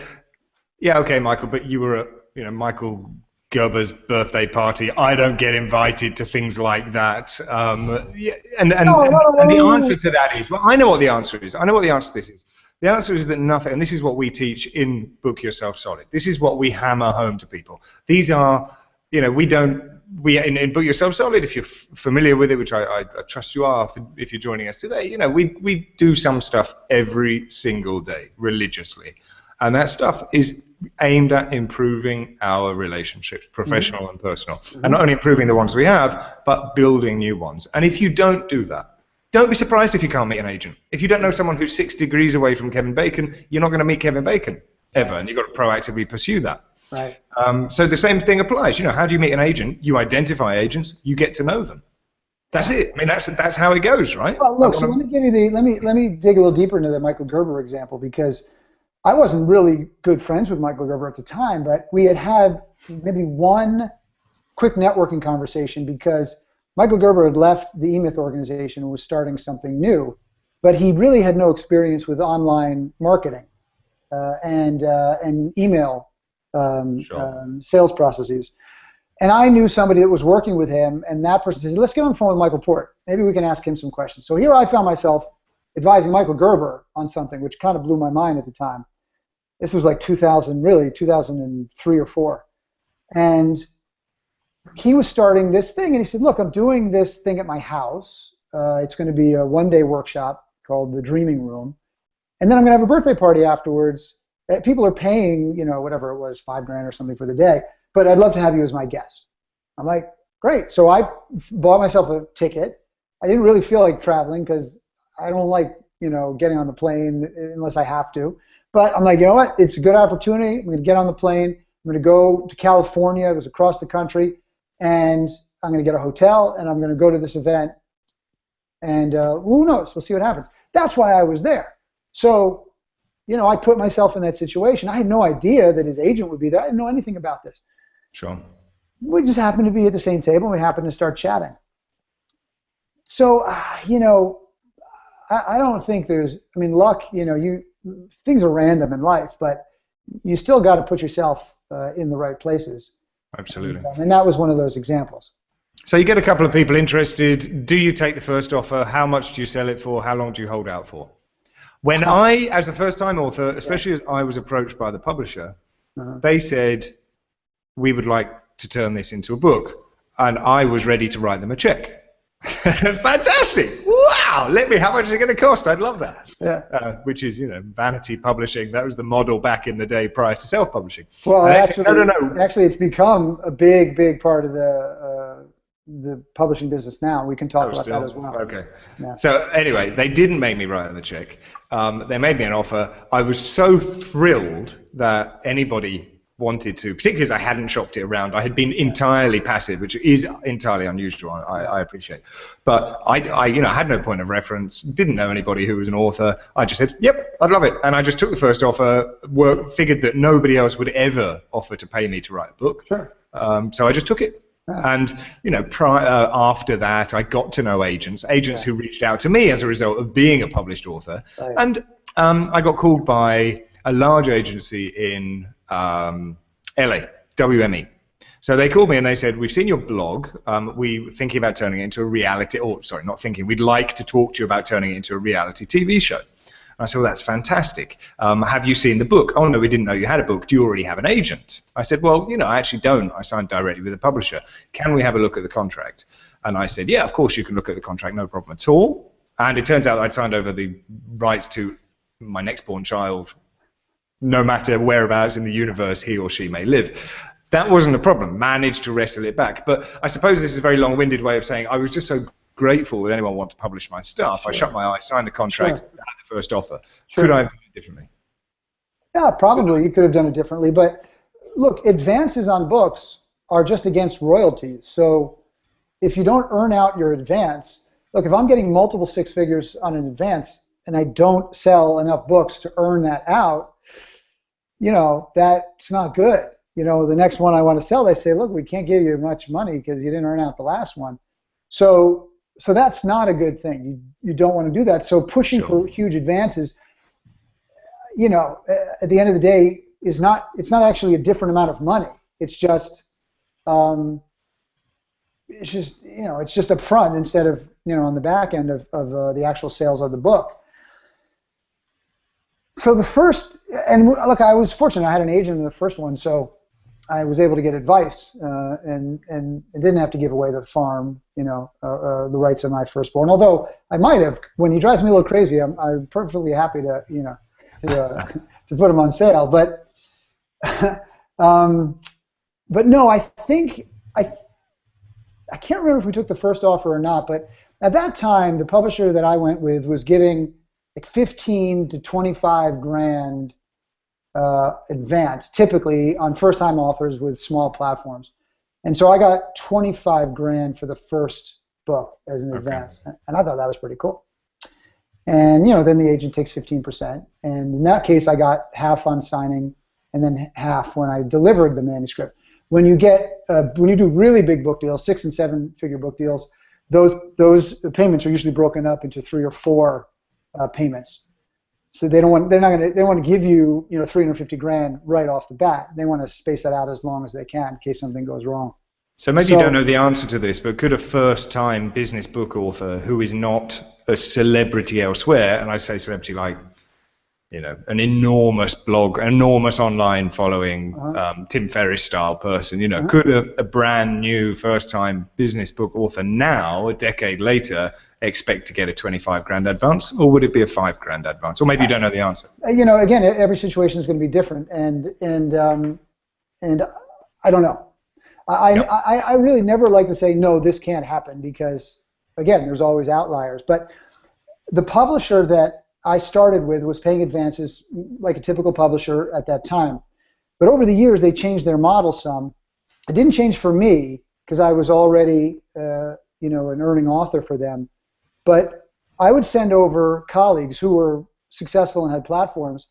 "Yeah, okay, Michael, but you were at, you know, Michael Gerber's birthday party. I don't get invited to things like that." And the answer to that is, well, I know what the answer is. I know what the answer to this is. The answer is that nothing, and this is what we teach in Book Yourself Solid. This is what we hammer home to people. These are, you know, in Book Yourself Solid, if you're familiar with it, which I trust you are if you're joining us today, you know, we do some stuff every single day religiously. And that stuff is aimed at improving our relationships, professional and personal. And not only improving the ones we have, but building new ones. And if you don't do that, don't be surprised if you can't meet an agent. If you don't know someone who's 6 degrees away from Kevin Bacon, you're not going to meet Kevin Bacon ever. And you've got to proactively pursue that. Right. So the same thing applies. You know, how do you meet an agent? You identify agents. You get to know them. That's it. I mean, that's how it goes, right? Well, look. So let me give you let me dig a little deeper into the Michael Gerber example, because I wasn't really good friends with Michael Gerber at the time, but we had maybe one quick networking conversation because Michael Gerber had left the eMyth organization and was starting something new, but he really had no experience with online marketing and email sales processes. And I knew somebody that was working with him, and that person said, let's get on the phone with Michael Port. Maybe we can ask him some questions. So here I found myself advising Michael Gerber on something, which kind of blew my mind at the time. This was like 2003 or 4. And he was starting this thing, and he said, look, I'm doing this thing at my house. It's going to be a one-day workshop called The Dreaming Room. And then I'm going to have a birthday party afterwards. People are paying, you know, whatever it was, $5,000 or something for the day. But I'd love to have you as my guest. I'm like, great. So I bought myself a ticket. I didn't really feel like traveling because I don't like, you know, getting on the plane unless I have to. But I'm like, you know what? It's a good opportunity. I'm going to get on the plane. I'm going to go to California. It was across the country. And I'm going to get a hotel, and I'm going to go to this event. And who knows? We'll see what happens. That's why I was there. So, you know, I put myself in that situation. I had no idea that his agent would be there. I didn't know anything about this. Sure. We just happened to be at the same table, and we happened to start chatting. So, you know, I don't think there's, I mean, luck, you know, things are random in life, but you still got to put yourself in the right places. Absolutely. And that was one of those examples. So you get a couple of people interested. Do you take the first offer? How much do you sell it for? How long do you hold out for? When I, as a first-time author, especially as I was approached by the publisher, they said, we would like to turn this into a book. And I was ready to write them a check. Fantastic! Wow! How much is it going to cost? I'd love that. Yeah. Which is, you know, vanity publishing. That was the model back in the day prior to self-publishing. Well, actually, it's become a big part of the publishing business now. We can talk about that as well. Okay. Yeah. So anyway, they didn't make me write them a check. They made me an offer. I was so thrilled that anybody wanted to, particularly as I hadn't shopped it around. I had been entirely passive, which is entirely unusual. I appreciate, but I you know, had no point of reference. Didn't know anybody who was an author. I just said, "Yep, I'd love it," and I just took the first offer. Figured that nobody else would ever offer to pay me to write a book. Sure. So I just took it. And you know, after that, I got to know agents who reached out to me as a result of being a published author, and I got called by a large agency in LA, WME, So they called me and they said, we've seen your blog. We're thinking about turning it into a reality, or sorry, not thinking, we'd like to talk to you about turning it into a reality TV show. And I said, well, that's fantastic. Have you seen the book? Oh, no, we didn't know you had a book. Do you already have an agent? I said, well, I actually don't. I signed directly with a publisher. Can we have a look at the contract? And I said, yeah, of course you can look at the contract, no problem at all. And it turns out I'd signed over the rights to my next born child, no matter whereabouts in the universe he or she may live. That wasn't a problem. Managed to wrestle it back. But I suppose this is a very long-winded way of saying I was just so grateful that anyone wanted to publish my stuff. Sure. I shut my eyes, signed the contract, had the first offer. Sure. Could I have done it differently? Yeah, probably. You could have done it differently. But look, advances on books are just against royalties. So if you don't earn out your advance, look, if I'm getting multiple six figures on an advance and I don't sell enough books to earn that out, that's not good. The next one I want to sell, they say, look, we can't give you much money because you didn't earn out the last one. So that's not a good thing. You don't want to do that. So pushing for huge advances, at the end of the day, it's not actually a different amount of money. It's just it's just up front instead of on the back end of the actual sales of the book. So the first, and look, I was fortunate. I had an agent in the first one, so I was able to get advice, and didn't have to give away the farm, the rights of my firstborn. Although I might have. When he drives me a little crazy, I'm perfectly happy to, to put him on sale. But no, I think I can't remember if we took the first offer or not. But at that time, the publisher that I went with was giving like 15 to 25 grand. Advance, typically on first-time authors with small platforms. And so I got 25 grand for the first book as an advance. And I thought that was pretty cool. And, then the agent takes 15%. And in that case, I got half on signing and then half when I delivered the manuscript. When you do really big book deals, 6- and 7-figure book deals, those payments are usually broken up into 3 or 4 payments. So they want to give you 350 grand right off the bat. They want to space that out as long as they can in case something goes wrong. So maybe you don't know the answer to this, but could a first-time business book author who is not a celebrity elsewhere, and I say celebrity like an enormous blog, enormous online following, Tim Ferriss style person, could a brand new first-time business book author now, a decade later, expect to get a 25 grand advance, or would it be a 5 grand advance? Or maybe you don't know the answer. Again, every situation is going to be different, and I don't know. I really never like to say no, this can't happen, because again, there's always outliers. But the publisher that I started with was paying advances like a typical publisher at that time. But over the years, they changed their model some. It didn't change for me because I was already an earning author for them. But I would send over colleagues who were successful and had platforms,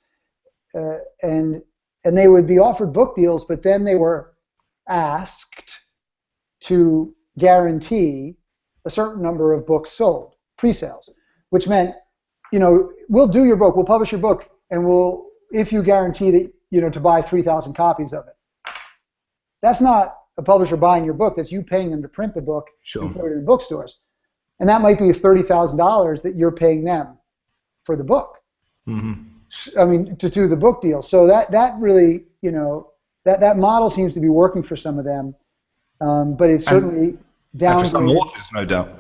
and they would be offered book deals, but then they were asked to guarantee a certain number of books sold, pre-sales, which meant, we'll do your book, we'll publish your book, and if you guarantee that, to buy 3,000 copies of it. That's not a publisher buying your book, that's you paying them to print the book and put it in bookstores. And that might be $30,000 that you're paying them for the book. Mm-hmm. I mean, to do the book deal. So that really, that model seems to be working for some of them, but it's certainly down. And for some authors, no doubt.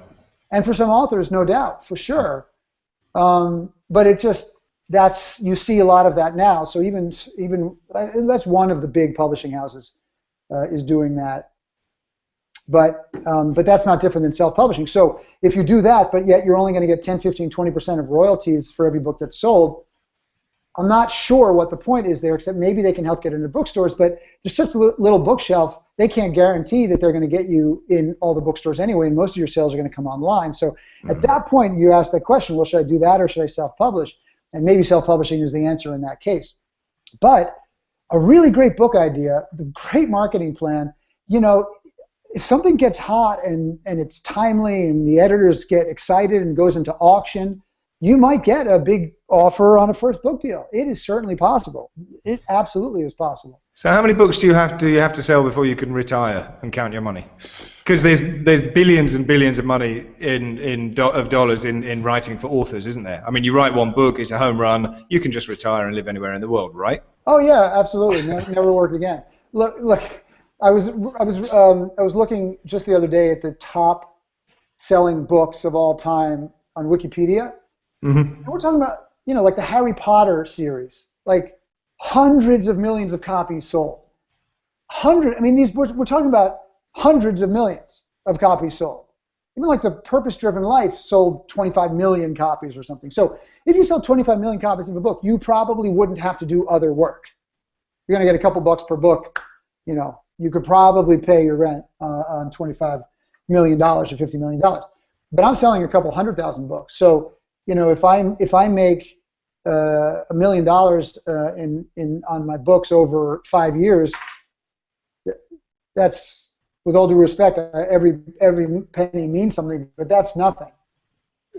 And for some authors, no doubt, for sure. But it just, you see a lot of that now. So even that's one of the big publishing houses is doing that. But that's not different than self-publishing. So if you do that, but yet you're only going to get 10, 15, 20% of royalties for every book that's sold, I'm not sure what the point is there, except maybe they can help get into bookstores, but there's such a little bookshelf, they can't guarantee that they're going to get you in all the bookstores anyway, and most of your sales are going to come online. So at that point, you ask that question, well, should I do that or should I self-publish? And maybe self-publishing is the answer in that case. But a really great book idea, the great marketing plan, if something gets hot and it's timely and the editors get excited and goes into auction, you might get a big offer on a first book deal. It is certainly possible. It absolutely is possible. So how many books do you have to sell before you can retire and count your money? Because there's billions and billions of money of dollars in writing for authors, isn't there? I mean, you write one book, it's a home run. You can just retire and live anywhere in the world, right? Oh yeah, absolutely. Never work again. Look. I was looking just the other day at the top selling books of all time on Wikipedia. Mm-hmm. And we're talking about, like the Harry Potter series, like hundreds of millions of copies sold. These books, we're talking about hundreds of millions of copies sold. Even like the Purpose-Driven Life sold 25 million copies or something. So if you sell 25 million copies of a book, you probably wouldn't have to do other work. You're going to get a couple bucks per book. You could probably pay your rent on $25 million or $50 million. But I'm selling a couple 100,000 books. So, if I make $1 million on my books over 5 years, that's, with all due respect, every penny means something, but that's nothing.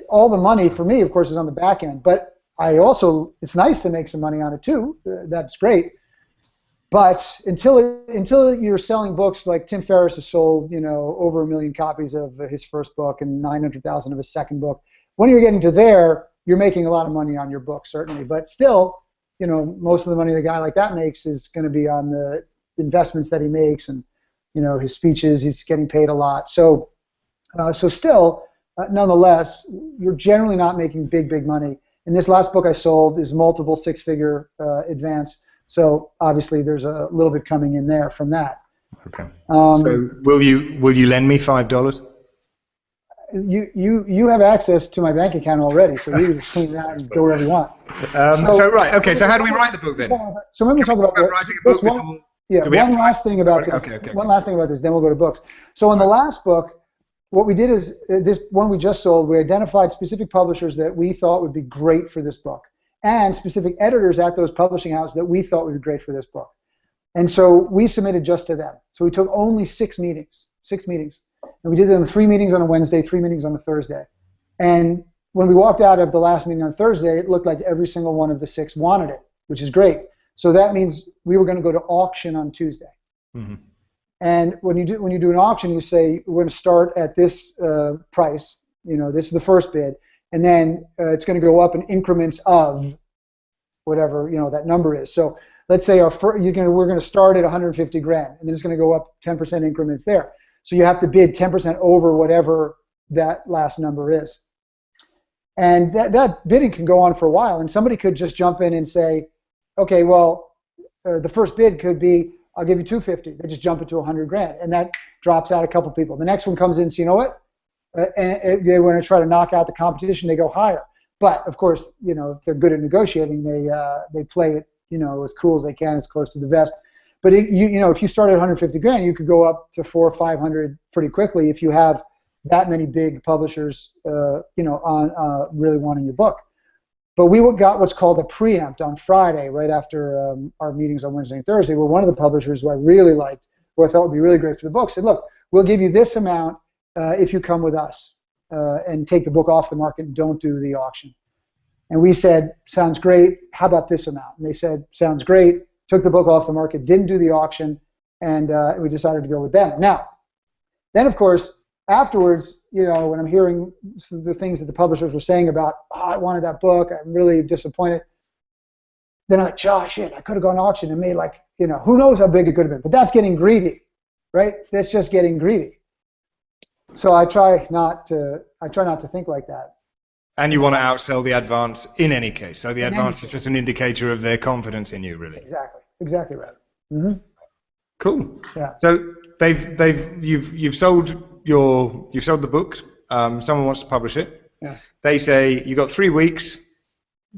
All the money for me, of course, is on the back end. But it's nice to make some money on it too. That's great. But until you're selling books like Tim Ferriss has sold, over 1 million copies of his first book and 900,000 of his second book, when you're getting to there, you're making a lot of money on your book, certainly. But still, most of the money a guy like that makes is going to be on the investments that he makes and, his speeches. He's getting paid a lot. So still, nonetheless, you're generally not making big money. And this last book I sold is multiple six-figure advance. So obviously there's a little bit coming in there from that. Okay. So will you lend me $5? You have access to my bank account already, so you can just clean that and go wherever you want. Right. Okay. So how do we write the book then? So when we talk about writing a book before. Yeah. One last thing about this. Okay. One last thing about this. Then we'll go to books. So in the last book, what we did is this one we just sold. We identified specific publishers that we thought would be great for this book, and specific editors at those publishing houses that we thought would be great for this book. And so we submitted just to them. So we took only 6 meetings. And we did them 3 meetings on a Wednesday, 3 meetings on a Thursday. And when we walked out of the last meeting on Thursday, it looked like every single one of the 6 wanted it, which is great. So that means we were going to go to auction on Tuesday. Mm-hmm. And when you do an auction, you say, we're going to start at this price. This is the first bid. And then it's going to go up in increments of whatever that number is. So let's say we're going to start at 150 grand, and then it's going to go up 10% increments there. So you have to bid 10% over whatever that last number is. And that bidding can go on for a while, and somebody could just jump in and say, okay, well, the first bid could be, I'll give you 250. They just jump it to 100 grand, and that drops out a couple people. The next one comes in, so you know what? And they want to try to knock out the competition, they go higher. But of course, if they're good at negotiating, they play it, as cool as they can, as close to the vest. But if you start at 150 grand, you could go up to 400 or 500 pretty quickly if you have that many big publishers, on really wanting your book. But we got what's called a preempt on Friday, right after our meetings on Wednesday and Thursday, where one of the publishers who I really liked, who I thought would be really great for the book, said, look, we'll give you this amount if you come with us and take the book off the market and don't do the auction. And we said, sounds great, how about this amount? And they said, sounds great, took the book off the market, didn't do the auction, and we decided to go with them. Now, then of course, afterwards, when I'm hearing the things that the publishers were saying about, I wanted that book, I'm really disappointed, then I'm like, oh shit, I could have gone to auction and made who knows how big it could have been. But that's getting greedy, right? That's just getting greedy. So I try not to think like that. And you want to outsell the advance in any case. So the advance is just an indicator of their confidence in you, really. Exactly right. Mm-hmm. Cool. Yeah. So you've sold the book. Someone wants to publish it. Yeah. They say you got 3 weeks.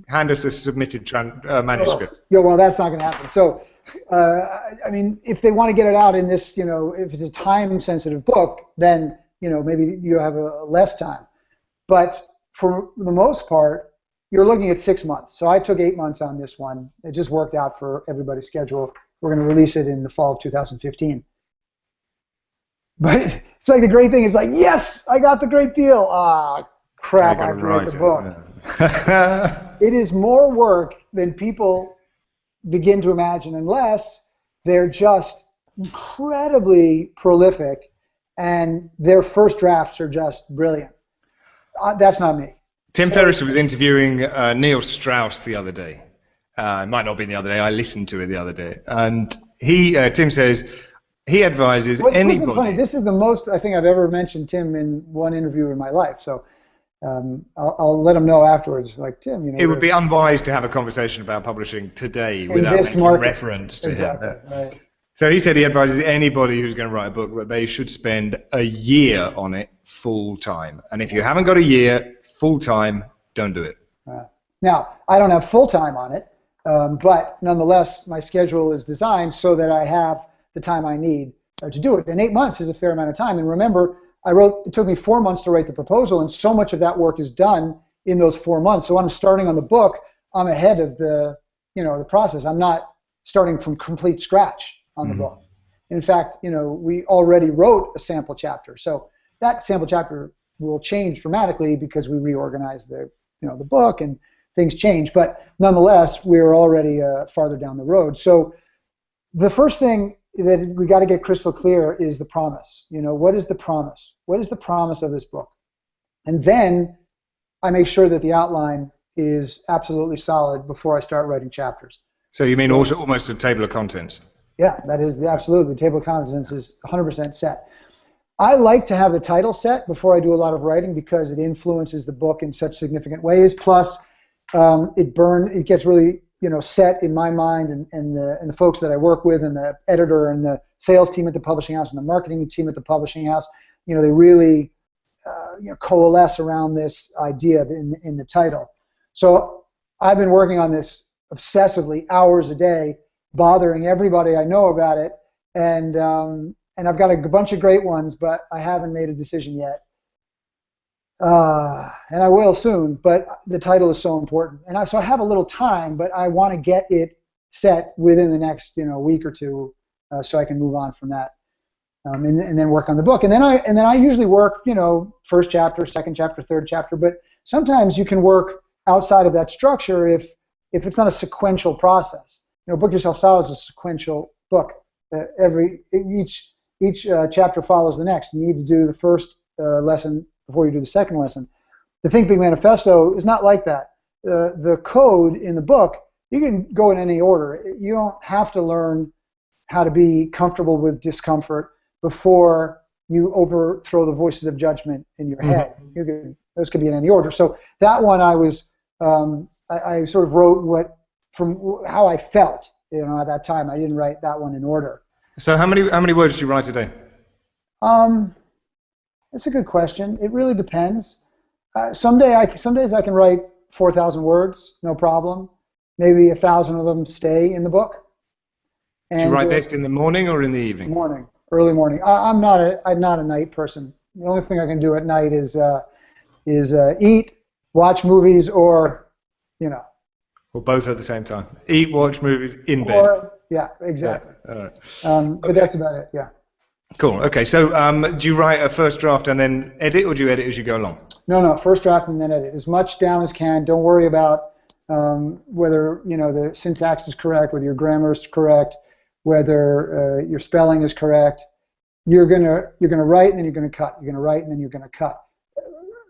Hand us a submitted manuscript. Yeah, well, that's not going to happen. So, if they want to get it out in this, if it's a time-sensitive book, then maybe you have less time. But for the most part, you're looking at 6 months. So I took 8 months on this one. It just worked out for everybody's schedule. We're going to release it in the fall of 2015. But it's like the great thing. It's like, yes, I got the great deal. Ah, crap, I have to write the book. Yeah. It is more work than people begin to imagine, unless they're just incredibly prolific, and their first drafts are just brilliant. That's not me. Tim Ferriss was interviewing Neil Strauss the other day. It might not have been the other day. I listened to it the other day, and Tim says he advises anybody. Funny, this is the most I think I've ever mentioned Tim in one interview in my life. So I'll let him know afterwards. Like, Tim, it would be unwise to have a conversation about publishing today without making reference to him. Right. So he said he advises anybody who's going to write a book that they should spend a year on it full time. And if you haven't got a year full time, don't do it. Now, I don't have full time on it, but nonetheless, my schedule is designed so that I have the time I need to do it. And 8 months is a fair amount of time. And remember, it took me 4 months to write the proposal, and so much of that work is done in those 4 months. So when I'm starting on the book, I'm ahead of the process. I'm not starting from complete scratch on the book. In fact, we already wrote a sample chapter. So that sample chapter will change dramatically because we reorganize the book and things change. But nonetheless, we're already farther down the road. So the first thing that we got to get crystal clear is the promise. What is the promise? What is the promise of this book? And then I make sure that the outline is absolutely solid before I start writing chapters. So you mean also almost a table of contents? Yeah, that is absolutely. The table of contents is 100% set. I like to have the title set before I do a lot of writing because it influences the book in such significant ways. Plus, it gets really set in my mind and the folks that I work with, and the editor and the sales team at the publishing house and the marketing team at the publishing house. They really coalesce around this idea in the title. So I've been working on this obsessively, hours a day, bothering everybody I know about it, and I've got a bunch of great ones, but I haven't made a decision yet. And I will soon, but the title is so important. And so I have a little time, but I want to get it set within the next week or two, so I can move on from that, and then work on the book. And then I usually work first chapter, second chapter, third chapter. But sometimes you can work outside of that structure if it's not a sequential process. Book Yourself Solid is a sequential book. Each chapter follows the next. You need to do the first lesson before you do the second lesson. The Think Big Manifesto is not like that. The code in the book, you can go in any order. You don't have to learn how to be comfortable with discomfort before you overthrow the voices of judgment in your head. Those could be in any order. So that one I sort of wrote from how I felt at that time. I didn't write that one in order. So how many words did you write today? That's a good question. It really depends. Some days I can write 4,000 words, no problem. Maybe 1,000 of them stay in the book. And do you write best in the morning or in the evening? Morning, early morning. I'm not a night person. The only thing I can do at night is eat, watch movies, or Or both at the same time. Eat, watch movies, in bed. Yeah, exactly. Yeah. All right. But that's about it. Yeah. Cool. Okay. So, do you write a first draft and then edit, or do you edit as you go along? No. First draft and then edit as much down as can. Don't worry about whether the syntax is correct, whether your grammar is correct, whether your spelling is correct. You're gonna write and then you're gonna cut. You're gonna write and then you're gonna cut.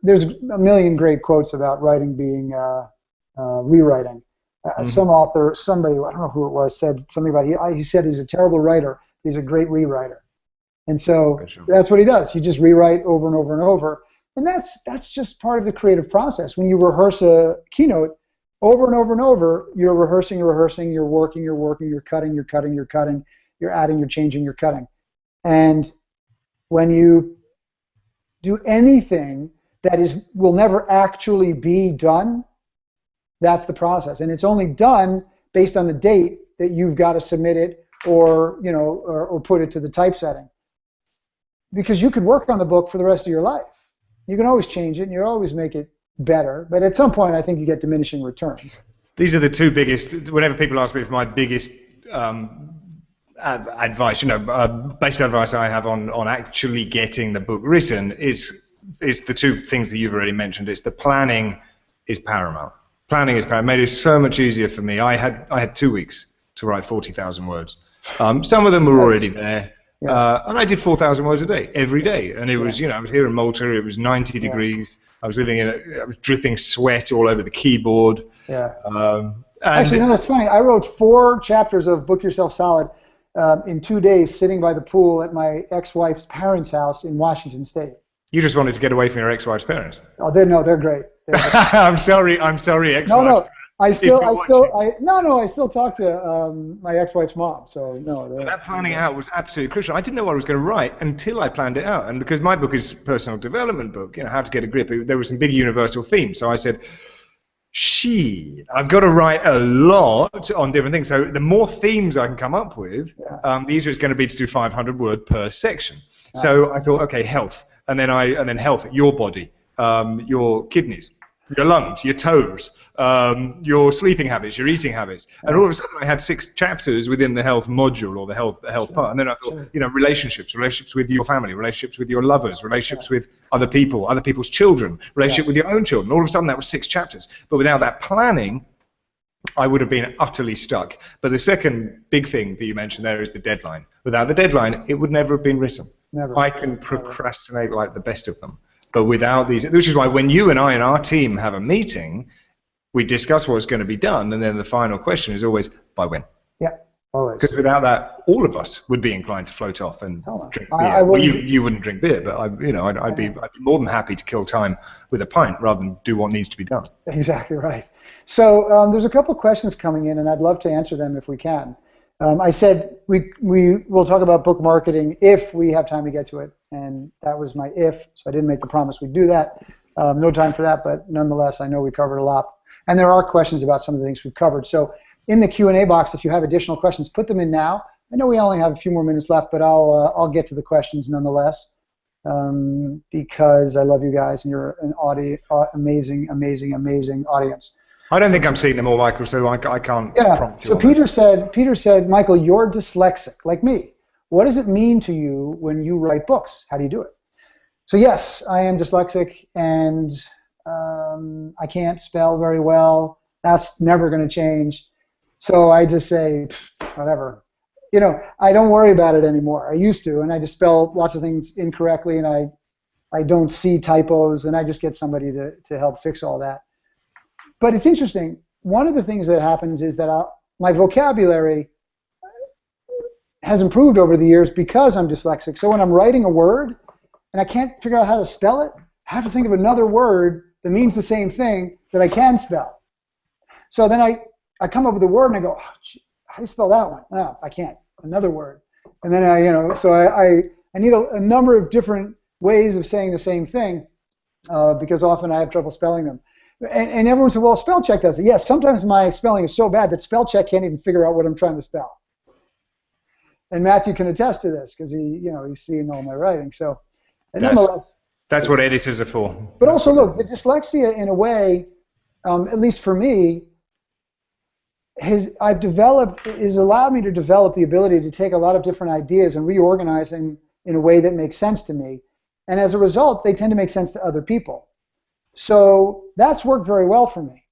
There's a million great quotes about writing being rewriting. Some author, somebody, I don't know who it was, said something about he said he's a terrible writer. He's a great rewriter. And so that's what he does. He just rewrite over and over and over. And that's just part of the creative process. When you rehearse a keynote over and over and over, you're rehearsing, you're working, you're cutting, you're adding, you're changing, you're cutting. And when you do anything that will never actually be done, that's the process. And it's only done based on the date that you've got to submit it or put it to the typesetting. Because you could work on the book for the rest of your life. You can always change it and you always make it better, but at some point I think you get diminishing returns. These are the two biggest, whenever people ask me for my biggest advice, basic advice I have on actually getting the book written is the two things that you've already mentioned. It's the planning is paramount. Planning is paramount. It made it so much easier for me. I had 2 weeks to write 40,000 words. Some of them were already there. Yeah. And I did 4,000 words a day, every day. And it was, I was here in Malta, it was 90 degrees. I was I was dripping sweat all over the keyboard. Yeah. And Actually, no, that's funny. I wrote 4 chapters of Book Yourself Solid in 2 days, sitting by the pool at my ex-wife's parents' house in Washington State. You just wanted to get away from your ex-wife's parents. Oh, they're great. They're great. I'm sorry, ex-wife's. No, I still talk to my ex-wife's mom. So no. That planning out was absolutely crucial. I didn't know what I was going to write until I planned it out, and because my book is a personal development book, how to get a grip. There were some big universal themes, so I said, I've got to write a lot on different things. So the more themes I can come up with, the easier it's going to be to do 500 word per section. So I thought, okay, health, and then health, your body, your kidneys, your lungs, your toes, your sleeping habits, your eating habits, and all of a sudden I had 6 chapters within the health module or the health part. And then I thought, relationships with your family, relationships with your lovers, relationships with other people, other people's children, relationship with your own children. All of a sudden that was 6 chapters. But without that planning, I would have been utterly stuck. But the second big thing that you mentioned there is the deadline. Without the deadline, it would never have been written. Never. I can procrastinate like the best of them. But without these, which is why when you and I and our team have a meeting, we discuss what's going to be done, and then the final question is always, by when? Yeah, always. Because without that, all of us would be inclined to float off and drink beer. Well, you wouldn't drink beer, but I'd be more than happy to kill time with a pint rather than do what needs to be done. Exactly right. So there's a couple questions coming in, and I'd love to answer them if we can. I said we will talk about book marketing if we have time to get to it, and that was my if, so I didn't make the promise we'd do that. No time for that, but nonetheless, I know we covered a lot. And there are questions about some of the things we've covered. So in the Q&A box, if you have additional questions, put them in now. I know we only have a few more minutes left, but I'll get to the questions nonetheless because I love you guys and you're an amazing audience. I don't think I'm seeing them all, Michael, so I can't prompt you. So Peter said, Michael, you're dyslexic, like me. What does it mean to you when you write books? How do you do it? So yes, I am dyslexic, and I can't spell very well. That's never going to change. So I just say, whatever. I don't worry about it anymore. I used to, and I just spell lots of things incorrectly, and I don't see typos, and I just get somebody to help fix all that. But it's interesting. One of the things that happens is that my vocabulary has improved over the years because I'm dyslexic. So when I'm writing a word and I can't figure out how to spell it, I have to think of another word that means the same thing that I can spell. So then I come up with a word and I go, how do you spell that one? No, I can't. Another word. And then I need a number of different ways of saying the same thing because often I have trouble spelling them. And everyone said, well, spell check does it. Yes, sometimes my spelling is so bad that spell check can't even figure out what I'm trying to spell. And Matthew can attest to this because he's seen all my writing. So, that's what editors are for. But also, look, the dyslexia, in a way, at least for me, has allowed me to develop the ability to take a lot of different ideas and reorganize them in a way that makes sense to me. And as a result, they tend to make sense to other people. So that's worked very well for me.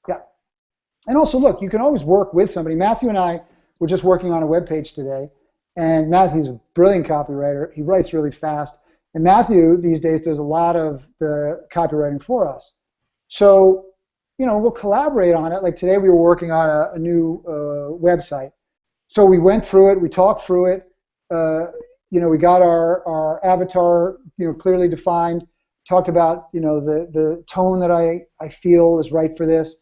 Yeah. And also, look, you can always work with somebody. Matthew and I were just working on a web page today, and Matthew's a brilliant copywriter. He writes really fast. And Matthew, these days, does a lot of the copywriting for us. So, we'll collaborate on it. Like today, we were working on a new website. So we went through it. We talked through it. We got our avatar, clearly defined. Talked about, the tone that I feel is right for this,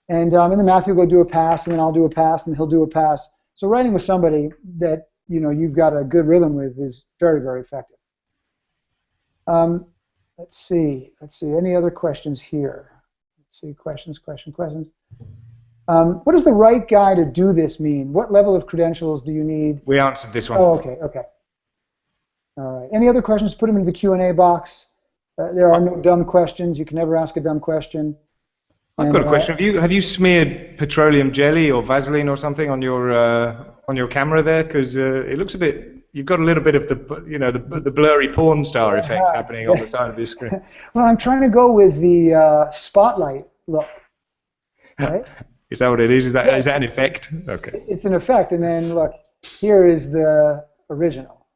and then Matthew will go do a pass, and then I'll do a pass, and he'll do a pass. So writing with somebody that you've got a good rhythm with is very, very effective. Let's see. Any other questions here? Let's see. Questions. What does the right guy to do this mean? What level of credentials do you need? We answered this one. Oh, okay. All right. Any other questions? Put them into the Q&A box. There are no dumb questions. You can never ask a dumb question. I've got a question. Have you smeared petroleum jelly or Vaseline or something on your camera there? Because it looks a bit. You've got a little bit of the blurry porn star effect happening on the side of this screen. Well, I'm trying to go with the spotlight look. Right? Is that what it is? Is that an effect? Okay. It's an effect, and then look, here is the original.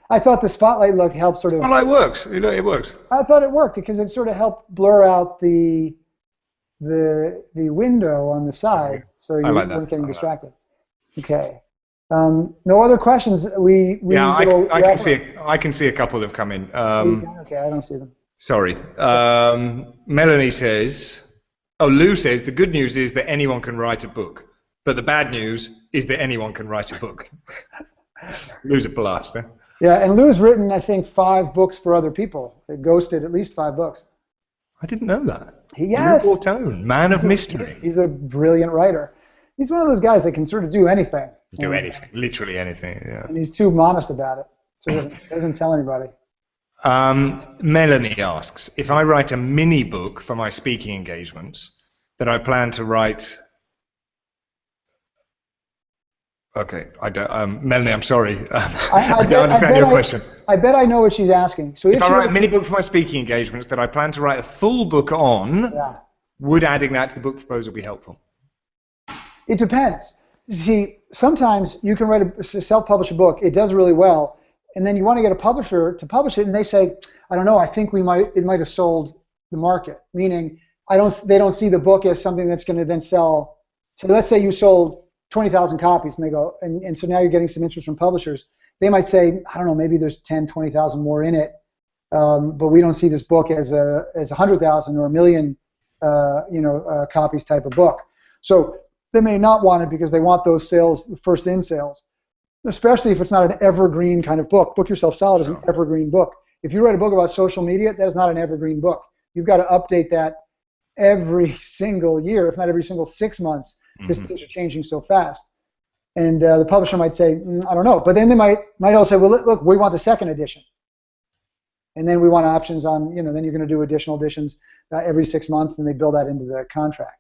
I thought the spotlight look helped sort of. Spotlight works. It works. I thought it worked because it sort of helped blur out the window on the side, so you weren't getting distracted. Okay. No other questions. I can see a couple have come in. Okay, I don't see them. Sorry. Melanie says, Lou says, the good news is that anyone can write a book, but the bad news is that anyone can write a book. Lou's a blast, eh? Yeah, and Lou's written, I think, 5 books for other people. It ghosted at least 5 books. I didn't know that. Yes. Lou Bortone, man of mystery. He's a brilliant writer. He's one of those guys that can sort of do anything. Do anything, literally anything, yeah. And he's too modest about it, so he doesn't tell anybody. Melanie asks, if I write a mini book for my speaking engagements that I plan to write... Okay, I don't, Melanie, I'm sorry. I don't understand your question. I bet I know what she's asking. So if I write a mini book for my speaking engagements that I plan to write a full book on, would adding that to the book proposal be helpful? It depends. See, sometimes you can self-publish a book. It does really well, and then you want to get a publisher to publish it, and they say, I don't know, I think it might have sold the market. Meaning, they don't see the book as something that's going to then sell. So let's say you sold 20,000 copies, and they go, and so now you're getting some interest from publishers. They might say, I don't know, maybe there's 10, 20,000 more in it, but we don't see this book as 100,000 or 1 million, copies type of book. So they may not want it because they want those sales, first in sales, especially if it's not an evergreen kind of book. Book Yourself Solid is an evergreen book. If you write a book about social media, that is not an evergreen book. You've got to update that every single year, if not every single 6 months, because things are changing so fast. And the publisher might say, I don't know. But then they might also say, well, look, we want the second edition. And then we want options on, then you're going to do additional editions every 6 months, and they build that into the contract.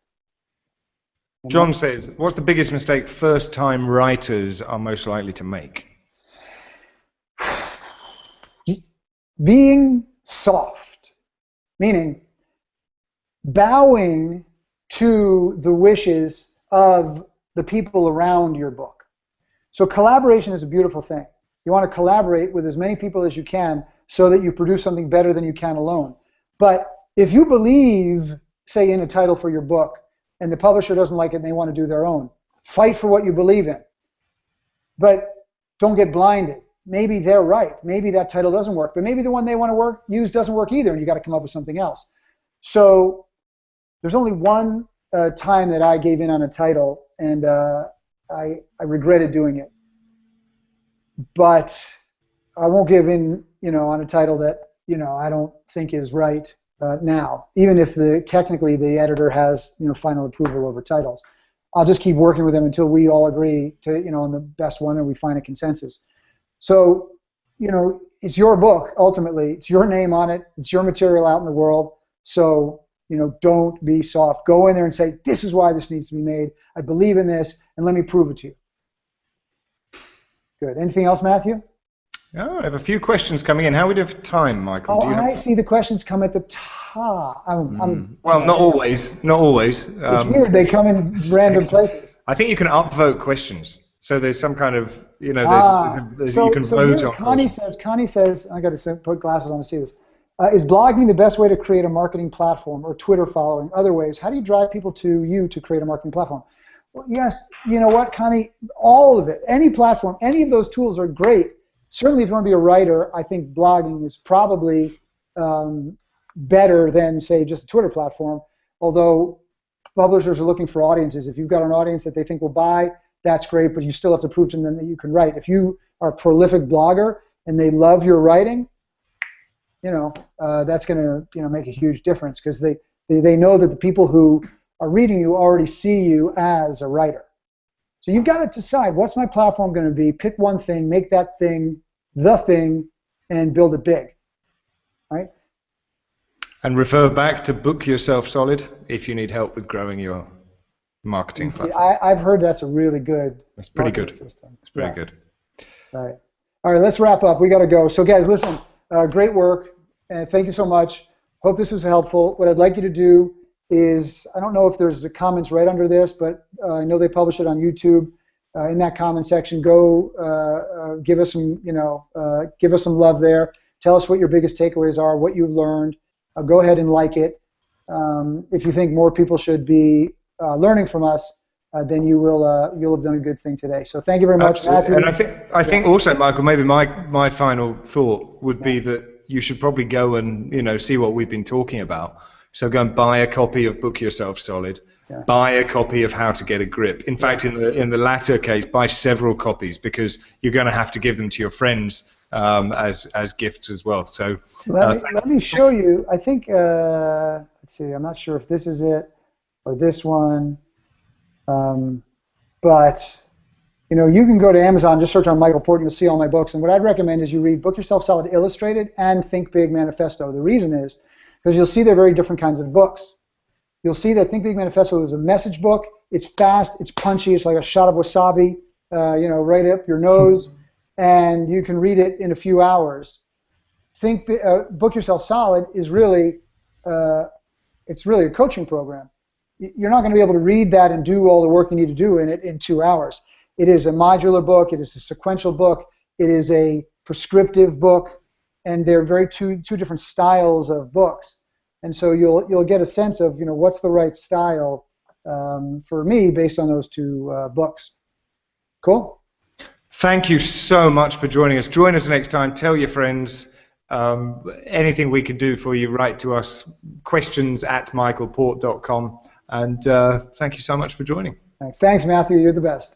John says, what's the biggest mistake first-time writers are most likely to make? Being soft, meaning bowing to the wishes of the people around your book. So collaboration is a beautiful thing. You want to collaborate with as many people as you can so that you produce something better than you can alone. But if you believe, say, in a title for your book, and the publisher doesn't like it and they want to do their own, fight for what you believe in. But don't get blinded. Maybe they're right. Maybe that title doesn't work, but maybe the one they want to use doesn't work either, and you got to come up with something else. So there's only one time that I gave in on a title, and I regretted doing it. But I won't give in, on a title that I don't think is right now, even if technically the editor has final approval over titles. I'll just keep working with them until we all agree to on the best one, and we find a consensus. So it's your book ultimately. It's your name on it. It's your material out in the world. So don't be soft. Go in there and say, this is why this needs to be made. I believe in this, and let me prove it to you. Good. Anything else, Matthew? Oh, I have a few questions coming in. How are we doing for time, Michael? I see the questions come at the top. Well, not always. Not always. It's weird. They come in random places. I think you can upvote questions. So there's some kind of, you can vote on. Connie says, I got to put glasses on to see this. Is blogging the best way to create a marketing platform, or Twitter following? Other ways? How do you drive people to you to create a marketing platform? Well, yes, you know what, Connie? All of it. Any platform, any of those tools are great. Certainly, if you want to be a writer, I think blogging is probably better than, say, just a Twitter platform. Although publishers are looking for audiences. If you've got an audience that they think will buy, that's great, but you still have to prove to them that you can write. If you are a prolific blogger and they love your writing, that's going to make a huge difference, because they know that the people who are reading you already see you as a writer. So you've got to decide, what's my platform going to be? Pick one thing, make that thing the thing, and build it big, right? And refer back to Book Yourself Solid if you need help with growing your marketing platform. I've heard that's a really good. It's pretty good. System. It's pretty good. All right, let's wrap up. We got to go. So guys, listen, great work, and thank you so much. Hope this was helpful. What I'd like you to do is, I don't know if there's the comments right under this, but I know they publish it on YouTube. In that comment section, go give us some, give us some love there. Tell us what your biggest takeaways are, what you've learned. Go ahead and like it. If you think more people should be learning from us, then you'll have done a good thing today. So thank you very much, Matthew. And I think also, Michael, maybe my final thought would be that you should probably go and see what we've been talking about. So go and buy a copy of Book Yourself Solid. Yeah. Buy a copy of How to Get a Grip. In fact, in the latter case, buy several copies, because you're going to have to give them to your friends as gifts as well. So let me show you. I think let's see. I'm not sure if this is it or this one, but you can go to Amazon, just search on Michael Port, and you'll see all my books. And what I'd recommend is you read Book Yourself Solid Illustrated and Think Big Manifesto. The reason is because you'll see they're very different kinds of books. You'll see that Think Big Manifesto is a message book. It's fast, it's punchy, it's like a shot of wasabi, right up your nose, and you can read it in a few hours. Book Yourself Solid is really, it's really a coaching program. You're not going to be able to read that and do all the work you need to do in it in 2 hours. It is a modular book. It is a sequential book. It is a prescriptive book, and they're very two different styles of books. And so you'll get a sense of what's the right style for me based on those two books. Cool. Thank you so much for joining us. Join us next time. Tell your friends. Anything we can do for you, write to us. questions@michaelport.com. And thank you so much for joining. Thanks, Matthew. You're the best.